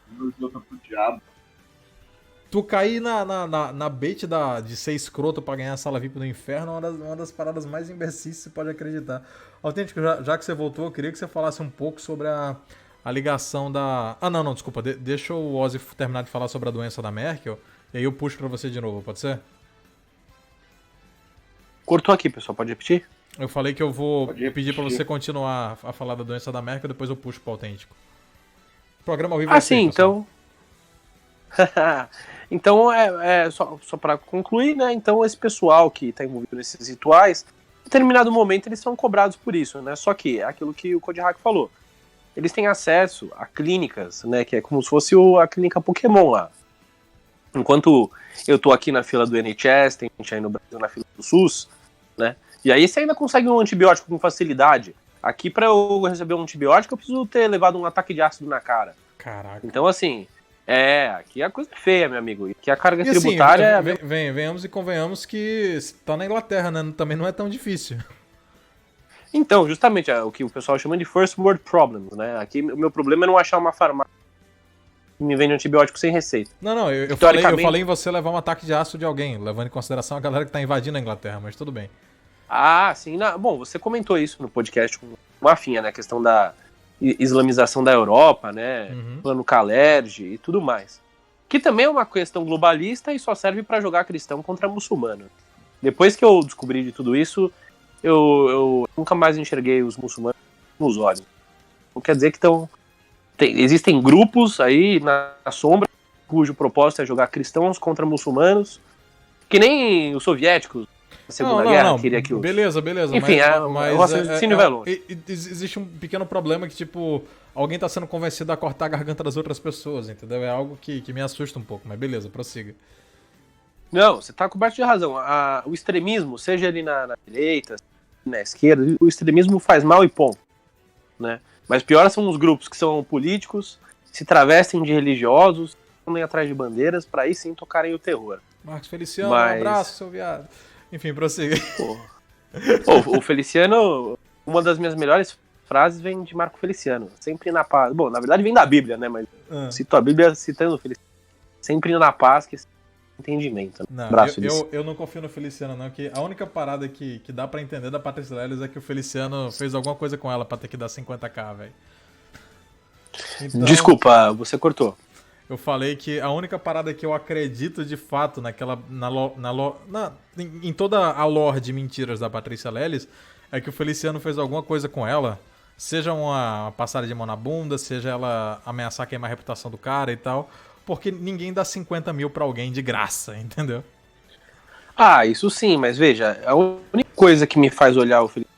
Tu cair na bait de ser escroto pra ganhar a sala VIP do inferno é uma das paradas mais imbecis que você pode acreditar. Autêntico, já que você voltou, eu queria que você falasse um pouco sobre a ligação da... não, desculpa. Deixa o Ozzy terminar de falar sobre a doença da Merkel, e aí eu puxo pra você de novo, pode ser? Cortou aqui, pessoal, pode repetir? Eu falei que eu vou pedir pra você continuar a falar da doença da Merkel, depois eu puxo pro Autêntico. Programa ao vivo é sim, então... Então, só para concluir, né? Então, esse pessoal que está envolvido nesses rituais, em determinado momento eles são cobrados por isso, né? Só que é aquilo que o Kodiak falou. Eles têm acesso a clínicas, né? Que é como se fosse a clínica Pokémon lá. Enquanto eu tô aqui na fila do NHS, tem gente aí no Brasil na fila do SUS, né? E aí você ainda consegue um antibiótico com facilidade. Aqui, para eu receber um antibiótico, eu preciso ter levado um ataque de ácido na cara. Caraca. Então, assim... aqui a coisa é feia, meu amigo. Aqui a carga tributária... Venhamos e convenhamos que tá na Inglaterra, né? Também não é tão difícil. Então, justamente, o que o pessoal chama de first world problems, né? Aqui o meu problema é não achar uma farmácia que me vende antibiótico sem receita. Não, eu falei em você levar um ataque de ácido de alguém, levando em consideração a galera que tá invadindo a Inglaterra, mas tudo bem. Sim. Bom, você comentou isso no podcast com o Afinha, né? A questão da islamização da Europa, né? Plano Kalergi e tudo mais. Que também é uma questão globalista e só serve para jogar cristão contra muçulmano. Depois que eu descobri de tudo isso, eu nunca mais enxerguei os muçulmanos nos olhos. Não quer dizer que existem grupos aí na sombra cujo propósito é jogar cristãos contra muçulmanos, que nem os soviéticos na Segunda Guerra queria que Beleza. Enfim, o raciocínio vai longe. Existe um pequeno problema que, tipo, alguém tá sendo convencido a cortar a garganta das outras pessoas, entendeu? É algo que me assusta um pouco, mas beleza, prossiga. Não, você tá coberto de razão. O extremismo, seja ali na direita, na esquerda, o extremismo faz mal e ponto, né? Mas pior são os grupos que são políticos, se travestem de religiosos, andem atrás de bandeiras pra aí sim tocarem o terror. Marcos Feliciano, um abraço, seu viado. Enfim, prossiga. O Feliciano, uma das minhas melhores frases vem de Marco Feliciano. Sempre na paz. Bom, na verdade vem da Bíblia, né? Mas cito a Bíblia citando o Feliciano. Sempre na paz, que entendimento. Né? Não, Abraço, eu não confio no Feliciano, não, que a única parada que dá pra entender da Patrícia Leles é que o Feliciano fez alguma coisa com ela pra ter que dar 50k, velho. Então, desculpa, você cortou. Eu falei que a única parada que eu acredito de fato em toda a lore de mentiras da Patrícia Leles é que o Feliciano fez alguma coisa com ela, seja uma passada de mão na bunda, seja ela ameaçar queimar a reputação do cara e tal, porque ninguém dá 50 mil pra alguém de graça, entendeu? Ah, isso sim, mas veja, a única coisa que me faz olhar o Feliciano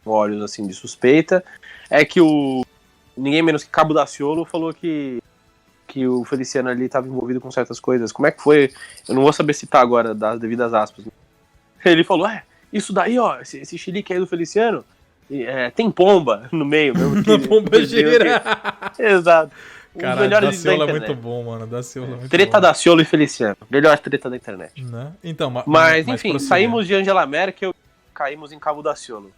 com olhos assim de suspeita é que ninguém menos que Cabo Daciolo falou que o Feliciano ali estava envolvido com certas coisas. Como é que foi? Eu não vou saber citar agora das devidas aspas. Ele falou, isso daí, ó, esse chilique aí do Feliciano, tem pomba no meio. A pomba gira. Exato. Caralho, Daciolo é muito bom, mano. Daciolo é muito treta bom. Daciolo e Feliciano. Melhor treta da internet. Né? Então, mas enfim, saímos de Angela Merkel e caímos em Cabo Daciolo.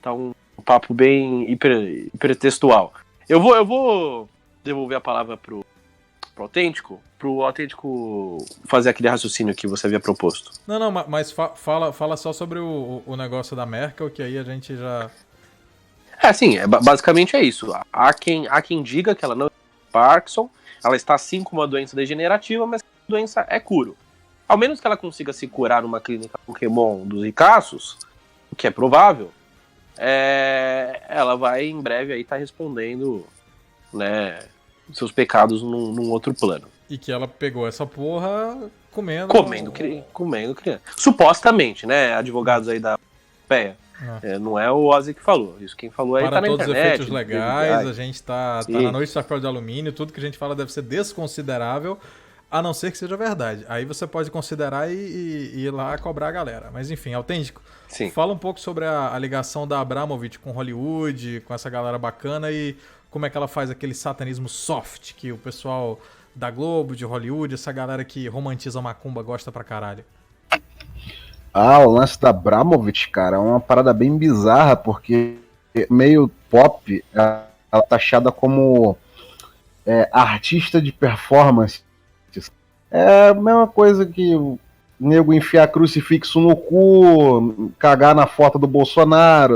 Tá um papo bem hipertextual. Eu vou devolver a palavra pro Autêntico fazer aquele raciocínio que você havia proposto. Não, mas fala só sobre o negócio da Merkel, que aí a gente já... Sim, basicamente é isso. Há quem diga que ela não é Parkinson, ela está sim com uma doença degenerativa, mas a doença é curo. Ao menos que ela consiga se curar numa clínica Pokémon dos ricaços, o que é provável, ela vai em breve aí estar respondendo, né, seus pecados num outro plano. E que ela pegou essa porra comendo criança. Supostamente, né? Advogados aí da PEA. Não é o Ozzy que falou. Isso quem falou aí para tá na todos internet. Os efeitos legais, a gente tá na noite de chapéu de alumínio, tudo que a gente fala deve ser desconsiderável, a não ser que seja verdade. Aí você pode considerar e ir lá cobrar a galera. Mas enfim, Autêntico, sim, fala um pouco sobre a ligação da Abramovich com Hollywood, com essa galera bacana e como é que ela faz aquele satanismo soft que o pessoal da Globo, de Hollywood, essa galera que romantiza macumba gosta pra caralho. O lance da Abramovich, cara, é uma parada bem bizarra, porque meio pop, ela é taxada como artista de performance. É a mesma coisa que o nego enfiar crucifixo no cu, cagar na foto do Bolsonaro.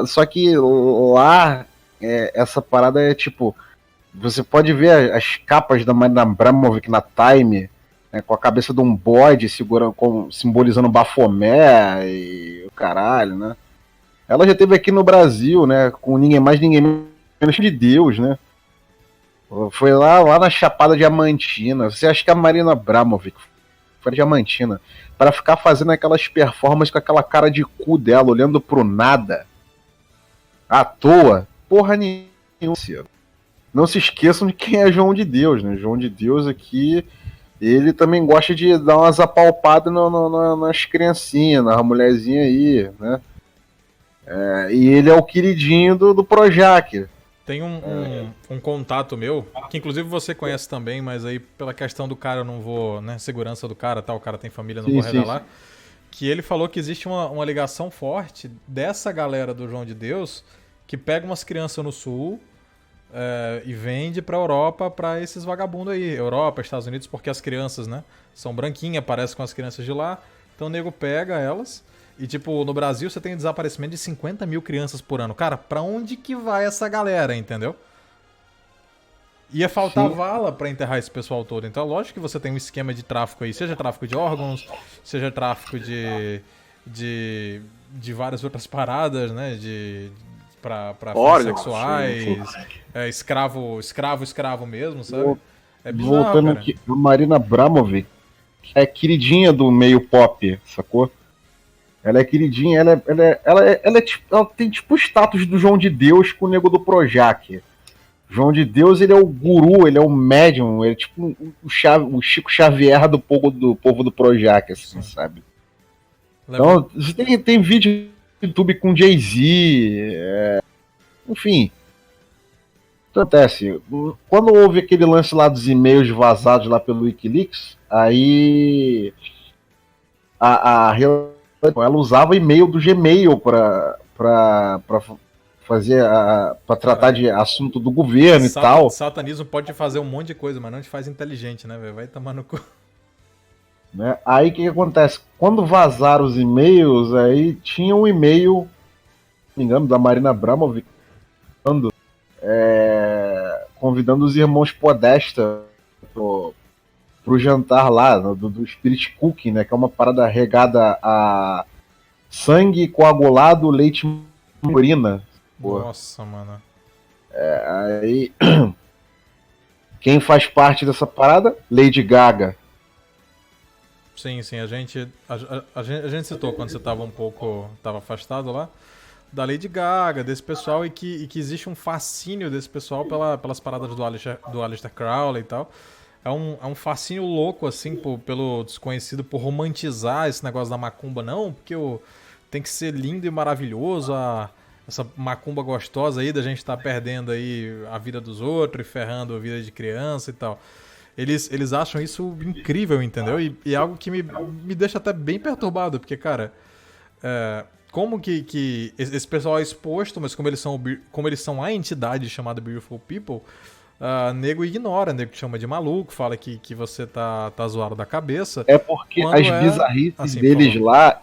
Só que lá, essa parada é tipo... Você pode ver as capas da Marina Abramovic na Time, né, com a cabeça de um bode simbolizando Bafomé e o caralho, né? Ela já esteve aqui no Brasil, né, com ninguém mais, ninguém menos de Deus, né? Foi lá na Chapada Diamantina. Você acha que a Marina Abramovic foi Diamantina para ficar fazendo aquelas performances com aquela cara de cu dela, olhando pro nada, à toa? Porra nenhuma. Não se esqueçam de quem é João de Deus, né? João de Deus aqui, ele também gosta de dar umas apalpadas nas criancinhas, nas mulherzinhas aí, né? E ele é o queridinho do Projac. Tem um contato meu, que inclusive você conhece também, mas aí pela questão do cara eu não vou, né, segurança do cara, tá, o cara tem família, não vou revelar, sim. Que ele falou que existe uma ligação forte dessa galera do João de Deus que pega umas crianças no sul e vende pra Europa pra esses vagabundos aí, Europa, Estados Unidos, porque as crianças, né, são branquinhas, parecem com as crianças de lá, então o nego pega elas. E, tipo, no Brasil você tem desaparecimento de 50 mil crianças por ano. Cara, pra onde que vai essa galera, entendeu? Ia faltar vala pra enterrar esse pessoal todo. Então, lógico que você tem um esquema de tráfico aí. Seja tráfico de órgãos, seja tráfico de várias outras paradas, né? Pra fins sexuais. Escravo mesmo, sabe? É bizarro, voltando cara. Aqui, a Marina Abramovic é queridinha do meio pop, sacou? Ela é queridinha, ela tem tipo o status do João de Deus com o nego do Projac. João de Deus, ele é o guru, ele é o médium, ele é tipo o Chico Xavier do povo do Projac, assim, sabe? Então, você tem vídeo no YouTube com Jay-Z, enfim. Acontece, quando houve aquele lance lá dos e-mails vazados lá pelo Wikileaks, aí ela usava e-mail do Gmail para fazer para tratar de assunto do governo e tal. Satanismo pode fazer um monte de coisa, mas não te faz inteligente, né, velho? Vai tomar no cu. Né? Aí o que acontece? Quando vazaram os e-mails, aí tinha um e-mail, não me engano, da Marina Abramovic, convidando os irmãos Podesta pro jantar lá, do Spirit Cooking, né? Que é uma parada regada a sangue coagulado, leite e urina. Nossa, mano. Aí, quem faz parte dessa parada? Lady Gaga. Sim, a gente citou quando você tava afastado lá, da Lady Gaga, desse pessoal, e que existe um fascínio desse pessoal pelas paradas do Aleister Crowley e tal. É um fascínio louco, assim, pelo desconhecido, por romantizar esse negócio da macumba. Não, porque tem que ser lindo e maravilhoso, essa macumba gostosa aí da gente tá perdendo aí a vida dos outros e ferrando a vida de criança e tal. Eles acham isso incrível, entendeu? E é algo que me deixa até bem perturbado, porque, cara, como que esse pessoal é exposto, mas como eles são a entidade chamada Beautiful People, nego ignora, nego te chama de maluco, fala que você tá zoado da cabeça. É porque as bizarrices assim, deles lá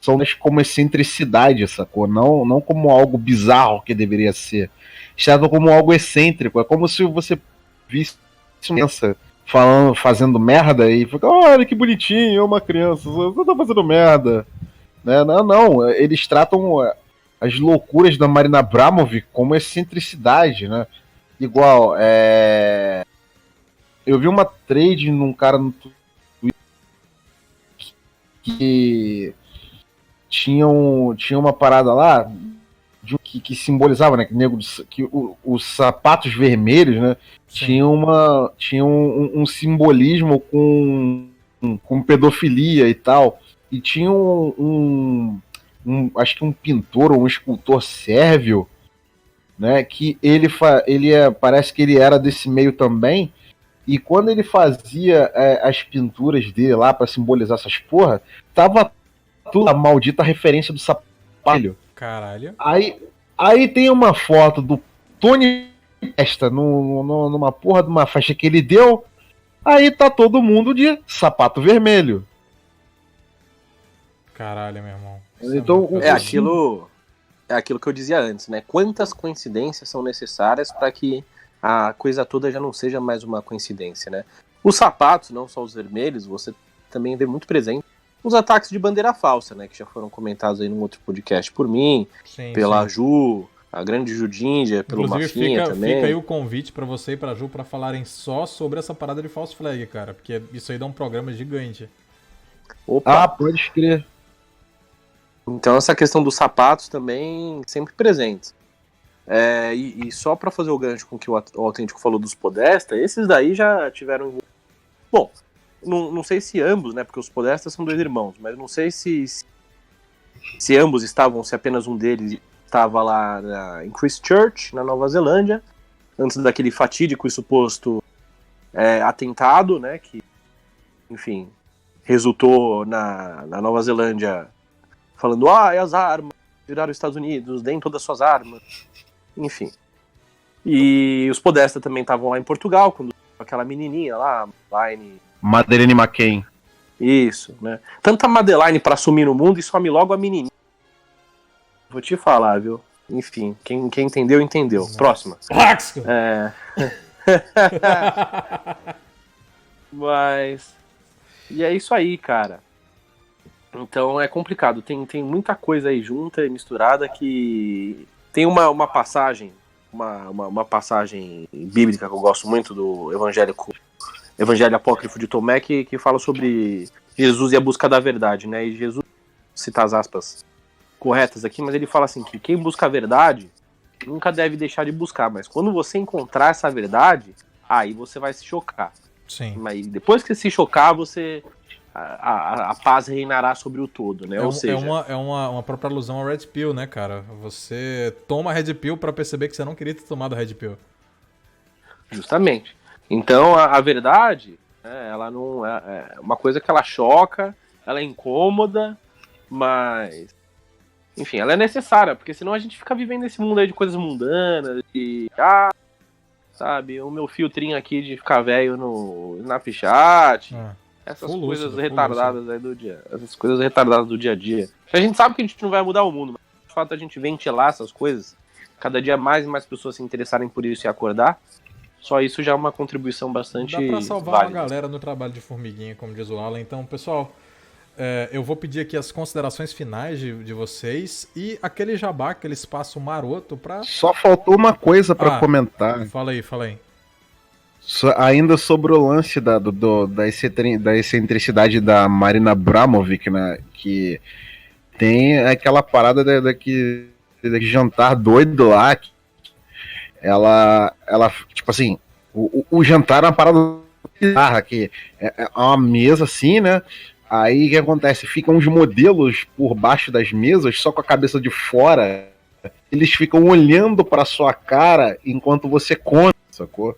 são como excentricidade, sacou? Não como algo bizarro que deveria ser. Estado como algo excêntrico. É como se você visse criança fazendo merda e fica, olha que bonitinho, é uma criança, você tá fazendo merda. Né? Não, eles tratam as loucuras da Marina Abramovic como excentricidade, né? Igual, eu vi uma trade num cara no Twitter que tinha uma parada lá que simbolizava, né, que os sapatos vermelhos, né, tinham um simbolismo com pedofilia e tal, e tinha acho que um pintor ou um escultor sérvio, né, que ele parece que ele era desse meio também, e quando ele fazia as pinturas dele lá para simbolizar essas porra, tava tudo a maldita referência do sapato. Caralho. Aí tem uma foto do Tony Testa numa porra de uma faixa que ele deu. Aí tá todo mundo de sapato vermelho. Caralho, meu irmão. Então, é aquilo que eu dizia antes, né? Quantas coincidências são necessárias para que a coisa toda já não seja mais uma coincidência, né? Os sapatos, não só os vermelhos, você também vê muito presente os ataques de bandeira falsa, né, que já foram comentados aí num outro podcast por mim, pela Ju, a grande Judíndia, pelo Mafinha também. Fica aí o convite pra você e pra Ju pra falarem só sobre essa parada de false flag, cara, porque isso aí dá um programa gigante. Opa. Pode escrever. Então essa questão dos sapatos também sempre presentes. E só pra fazer o gancho com o que o Autêntico falou dos Podesta, esses daí já tiveram... Bom... Não sei se ambos, né? Porque os Podestas são dois irmãos, mas não sei se ambos estavam, se apenas um deles estava lá em Christchurch, na Nova Zelândia, antes daquele fatídico e suposto atentado, né? Que, enfim, resultou na Nova Zelândia falando, e as armas, viraram os Estados Unidos, deem todas as suas armas, enfim. E os Podesta também estavam lá em Portugal, quando aquela menininha lá, Madeleine McCain. Isso, né? Tanta Madeline pra sumir no mundo e some logo a menininha. Vou te falar, viu? Enfim, quem entendeu, entendeu. Nossa. Próxima. Mas... E é isso aí, cara. Então é complicado. Tem muita coisa aí junta e misturada que... Tem uma passagem, uma passagem bíblica que eu gosto muito do Evangelho Apócrifo de Tomé, que fala sobre Jesus e a busca da verdade, né? E Jesus, cita as aspas corretas aqui, mas ele fala assim, que quem busca a verdade nunca deve deixar de buscar, mas quando você encontrar essa verdade, aí você vai se chocar. Sim. Mas depois que se chocar, a paz reinará sobre o todo, né? Ou seja... É uma própria alusão ao Red Pill, né, cara? Você toma Red Pill pra perceber que você não queria ter tomado Red Pill. Justamente. Então, a verdade, ela não é uma coisa que ela choca, ela é incômoda, mas, enfim, ela é necessária, porque senão a gente fica vivendo esse mundo aí de coisas mundanas, de, sabe, o meu filtrinho aqui de ficar velho no Snapchat, essas coisas retardadas aí do dia, essas coisas retardadas do dia a dia. A gente sabe que a gente não vai mudar o mundo, mas de fato a gente ventilar essas coisas, cada dia mais e mais pessoas se interessarem por isso e acordar, só isso já é uma contribuição bastante válida. Dá pra salvar uma galera no trabalho de formiguinha, como diz o Alan. Então, pessoal, eu vou pedir aqui as considerações finais de vocês e aquele jabá, aquele espaço maroto pra... Só faltou uma coisa pra comentar. Fala aí. Ainda sobre o lance da excentricidade da Marina Abramovic, né? Que tem aquela parada daquele jantar doido lá. Ela tipo assim, o jantar é uma parada bizarra, que é uma mesa assim, né? Aí o que acontece? Ficam uns modelos por baixo das mesas, só com a cabeça de fora. Eles ficam olhando pra sua cara enquanto você come, sacou?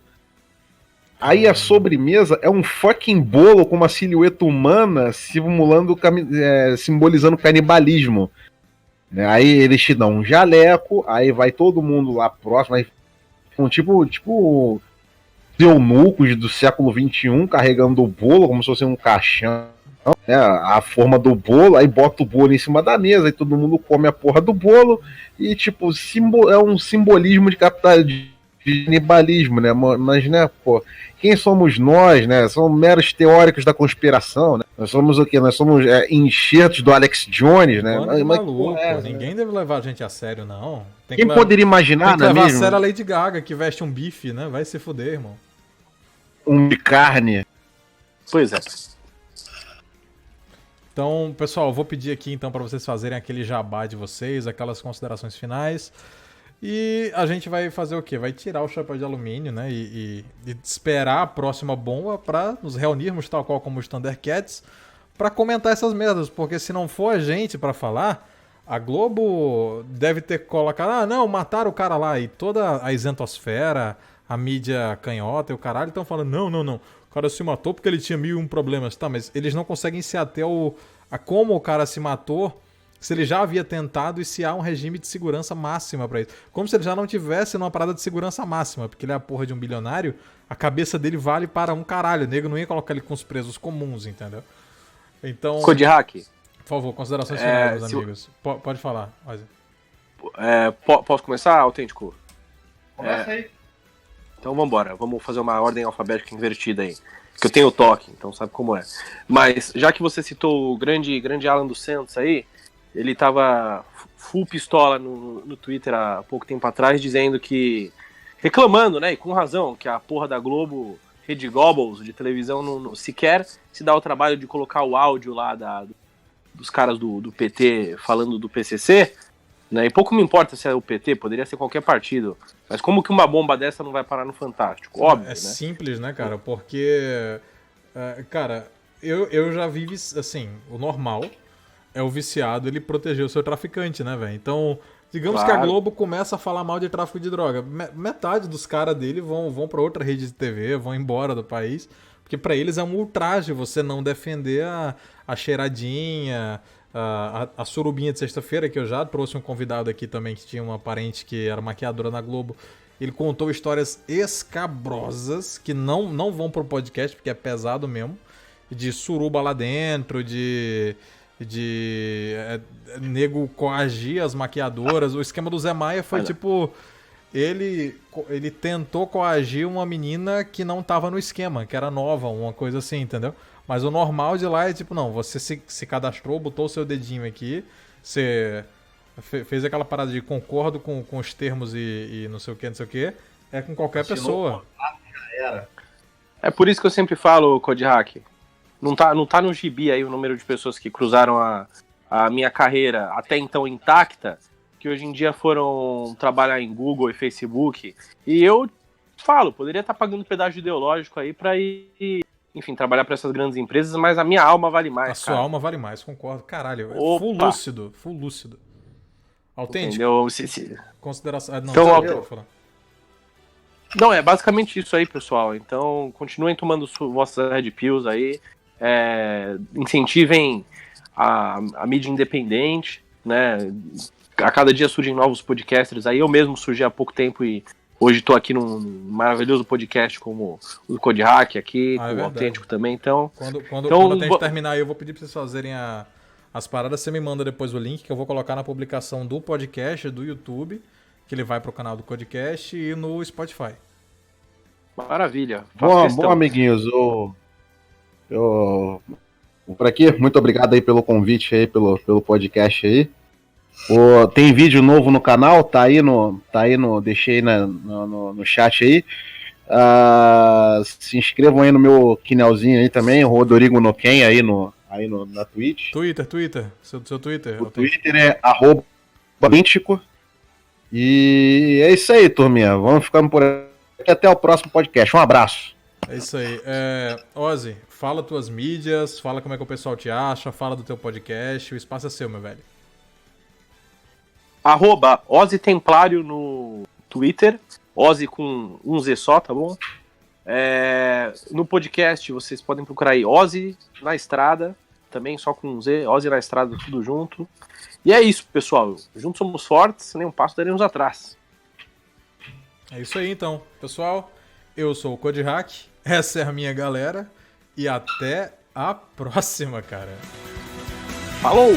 Aí a sobremesa é um fucking bolo com uma silhueta humana simbolizando canibalismo. Aí eles te dão um jaleco, aí vai todo mundo lá próximo, aí com tipo eunucos do século XXI carregando o bolo como se fosse um caixão, né, a forma do bolo, aí bota o bolo em cima da mesa, aí todo mundo come a porra do bolo, e tipo, é um simbolismo de canibalismo, né, mas né, pô, quem somos nós, né, somos meros teóricos da conspiração, né, nós somos o quê? Nós somos enxertos do Alex Jones, né, maluco, ninguém deve levar a gente a sério, não. Quem poderia imaginar, né, levar a sério a Lady Gaga, que veste um bife, né, vai se fuder, irmão. Um de carne. Pois é. Então, pessoal, eu vou pedir aqui então para vocês fazerem aquele jabá de vocês, aquelas considerações finais. E a gente vai fazer o quê? Vai tirar o chapéu de alumínio, né? E esperar a próxima bomba para nos reunirmos, tal qual como os Thundercats, para comentar essas merdas. Porque se não for a gente para falar, a Globo deve ter colocado, não, mataram o cara lá. E toda a isentosfera, a mídia canhota e o caralho estão falando, não. O cara se matou porque ele tinha 1001 problemas. Tá, mas eles não conseguem se ater a como o cara se matou, se ele já havia tentado e se há um regime de segurança máxima pra isso. Como se ele já não tivesse numa parada de segurança máxima, porque ele é a porra de um bilionário, a cabeça dele vale para um caralho. O nego não ia colocar ele com os presos comuns, entendeu? Então... Code Hack. Por favor, considerações finais, meus amigos. Pode falar, Ozzy. Posso começar, Autêntico? Começa aí. Então vambora, vamos fazer uma ordem alfabética invertida aí. Que eu tenho toque, então sabe como é. Mas, já que você citou o grande Alan dos Santos aí, ele tava full pistola no Twitter há pouco tempo atrás, dizendo que... reclamando, né, e com razão, que a porra da Globo, Rede Goebbels de televisão, não sequer se dá o trabalho de colocar o áudio lá dos caras do PT falando do PCC, né, e pouco me importa se é o PT, poderia ser qualquer partido, mas como que uma bomba dessa não vai parar no Fantástico? Óbvio, né? Simples, né, cara, porque, cara, eu já vi, assim, o normal é o viciado ele proteger o seu traficante, né, velho? Então, digamos que a Globo começa a falar mal de tráfico de droga. Metade dos caras dele vão pra outra rede de TV, vão embora do país, porque pra eles é um ultraje você não defender a cheiradinha, a surubinha de sexta-feira, que eu já trouxe um convidado aqui também que tinha uma parente que era maquiadora na Globo. Ele contou histórias escabrosas que não vão pro podcast, porque é pesado mesmo, de suruba lá dentro, de nego coagir as maquiadoras. O esquema do Zé Maia foi tipo... Ele tentou coagir uma menina que não tava no esquema, que era nova, uma coisa assim, entendeu? Mas o normal de lá é tipo, não, você se cadastrou, botou o seu dedinho aqui, você fez aquela parada de concordo com os termos e não sei o que, é com qualquer pessoa. É por isso que eu sempre falo, Code Hack, não tá no gibi aí o número de pessoas que cruzaram a minha carreira até então intacta, que hoje em dia foram trabalhar em Google e Facebook, e eu falo, poderia estar pagando pedágio ideológico aí pra ir, enfim, trabalhar para essas grandes empresas, mas a minha alma vale mais, A sua alma vale mais, concordo, caralho, full lúcido. Autêntico. Entendeu? Consideração... não, então, eu vou falar. Não, é basicamente isso aí, pessoal. Então, continuem tomando vossas Red Pills aí. Incentivem a mídia independente, né? A cada dia surgem novos podcasters aí. Eu mesmo surgi há pouco tempo e hoje estou aqui num maravilhoso podcast como o Code Hack aqui, com o Autêntico também. Então, quando a gente terminar aí, eu vou pedir para vocês fazerem as paradas. Você me manda depois o link que eu vou colocar na publicação do podcast, do YouTube, que ele vai pro canal do Codecast e no Spotify. Maravilha. Bom, amiguinhos, por aqui, muito obrigado aí pelo convite aí, pelo podcast aí. Tem vídeo novo no canal, tá aí no deixei no chat aí. Se inscrevam aí no meu quinelzinho aí também, o Rodrigo Noken aí na Twitch. Twitter, seu Twitter. O Twitter é @Místico. E é isso aí, turminha. Vamos ficando por aqui. Até o próximo podcast. Um abraço. É isso aí. Ozzy, fala tuas mídias, fala como é que o pessoal te acha, fala do teu podcast. O espaço é seu, meu velho. @Ozzy Templário no Twitter. Ozzy com um Z só, tá bom? No podcast vocês podem procurar aí Ozzy na Estrada, também só com um Z, Ozzy na Estrada, tudo junto. E é isso, pessoal. Juntos somos fortes, nem um passo daremos atrás. É isso aí, então. Pessoal, eu sou o Code Hack, essa é a minha galera, e até a próxima, cara. Falou!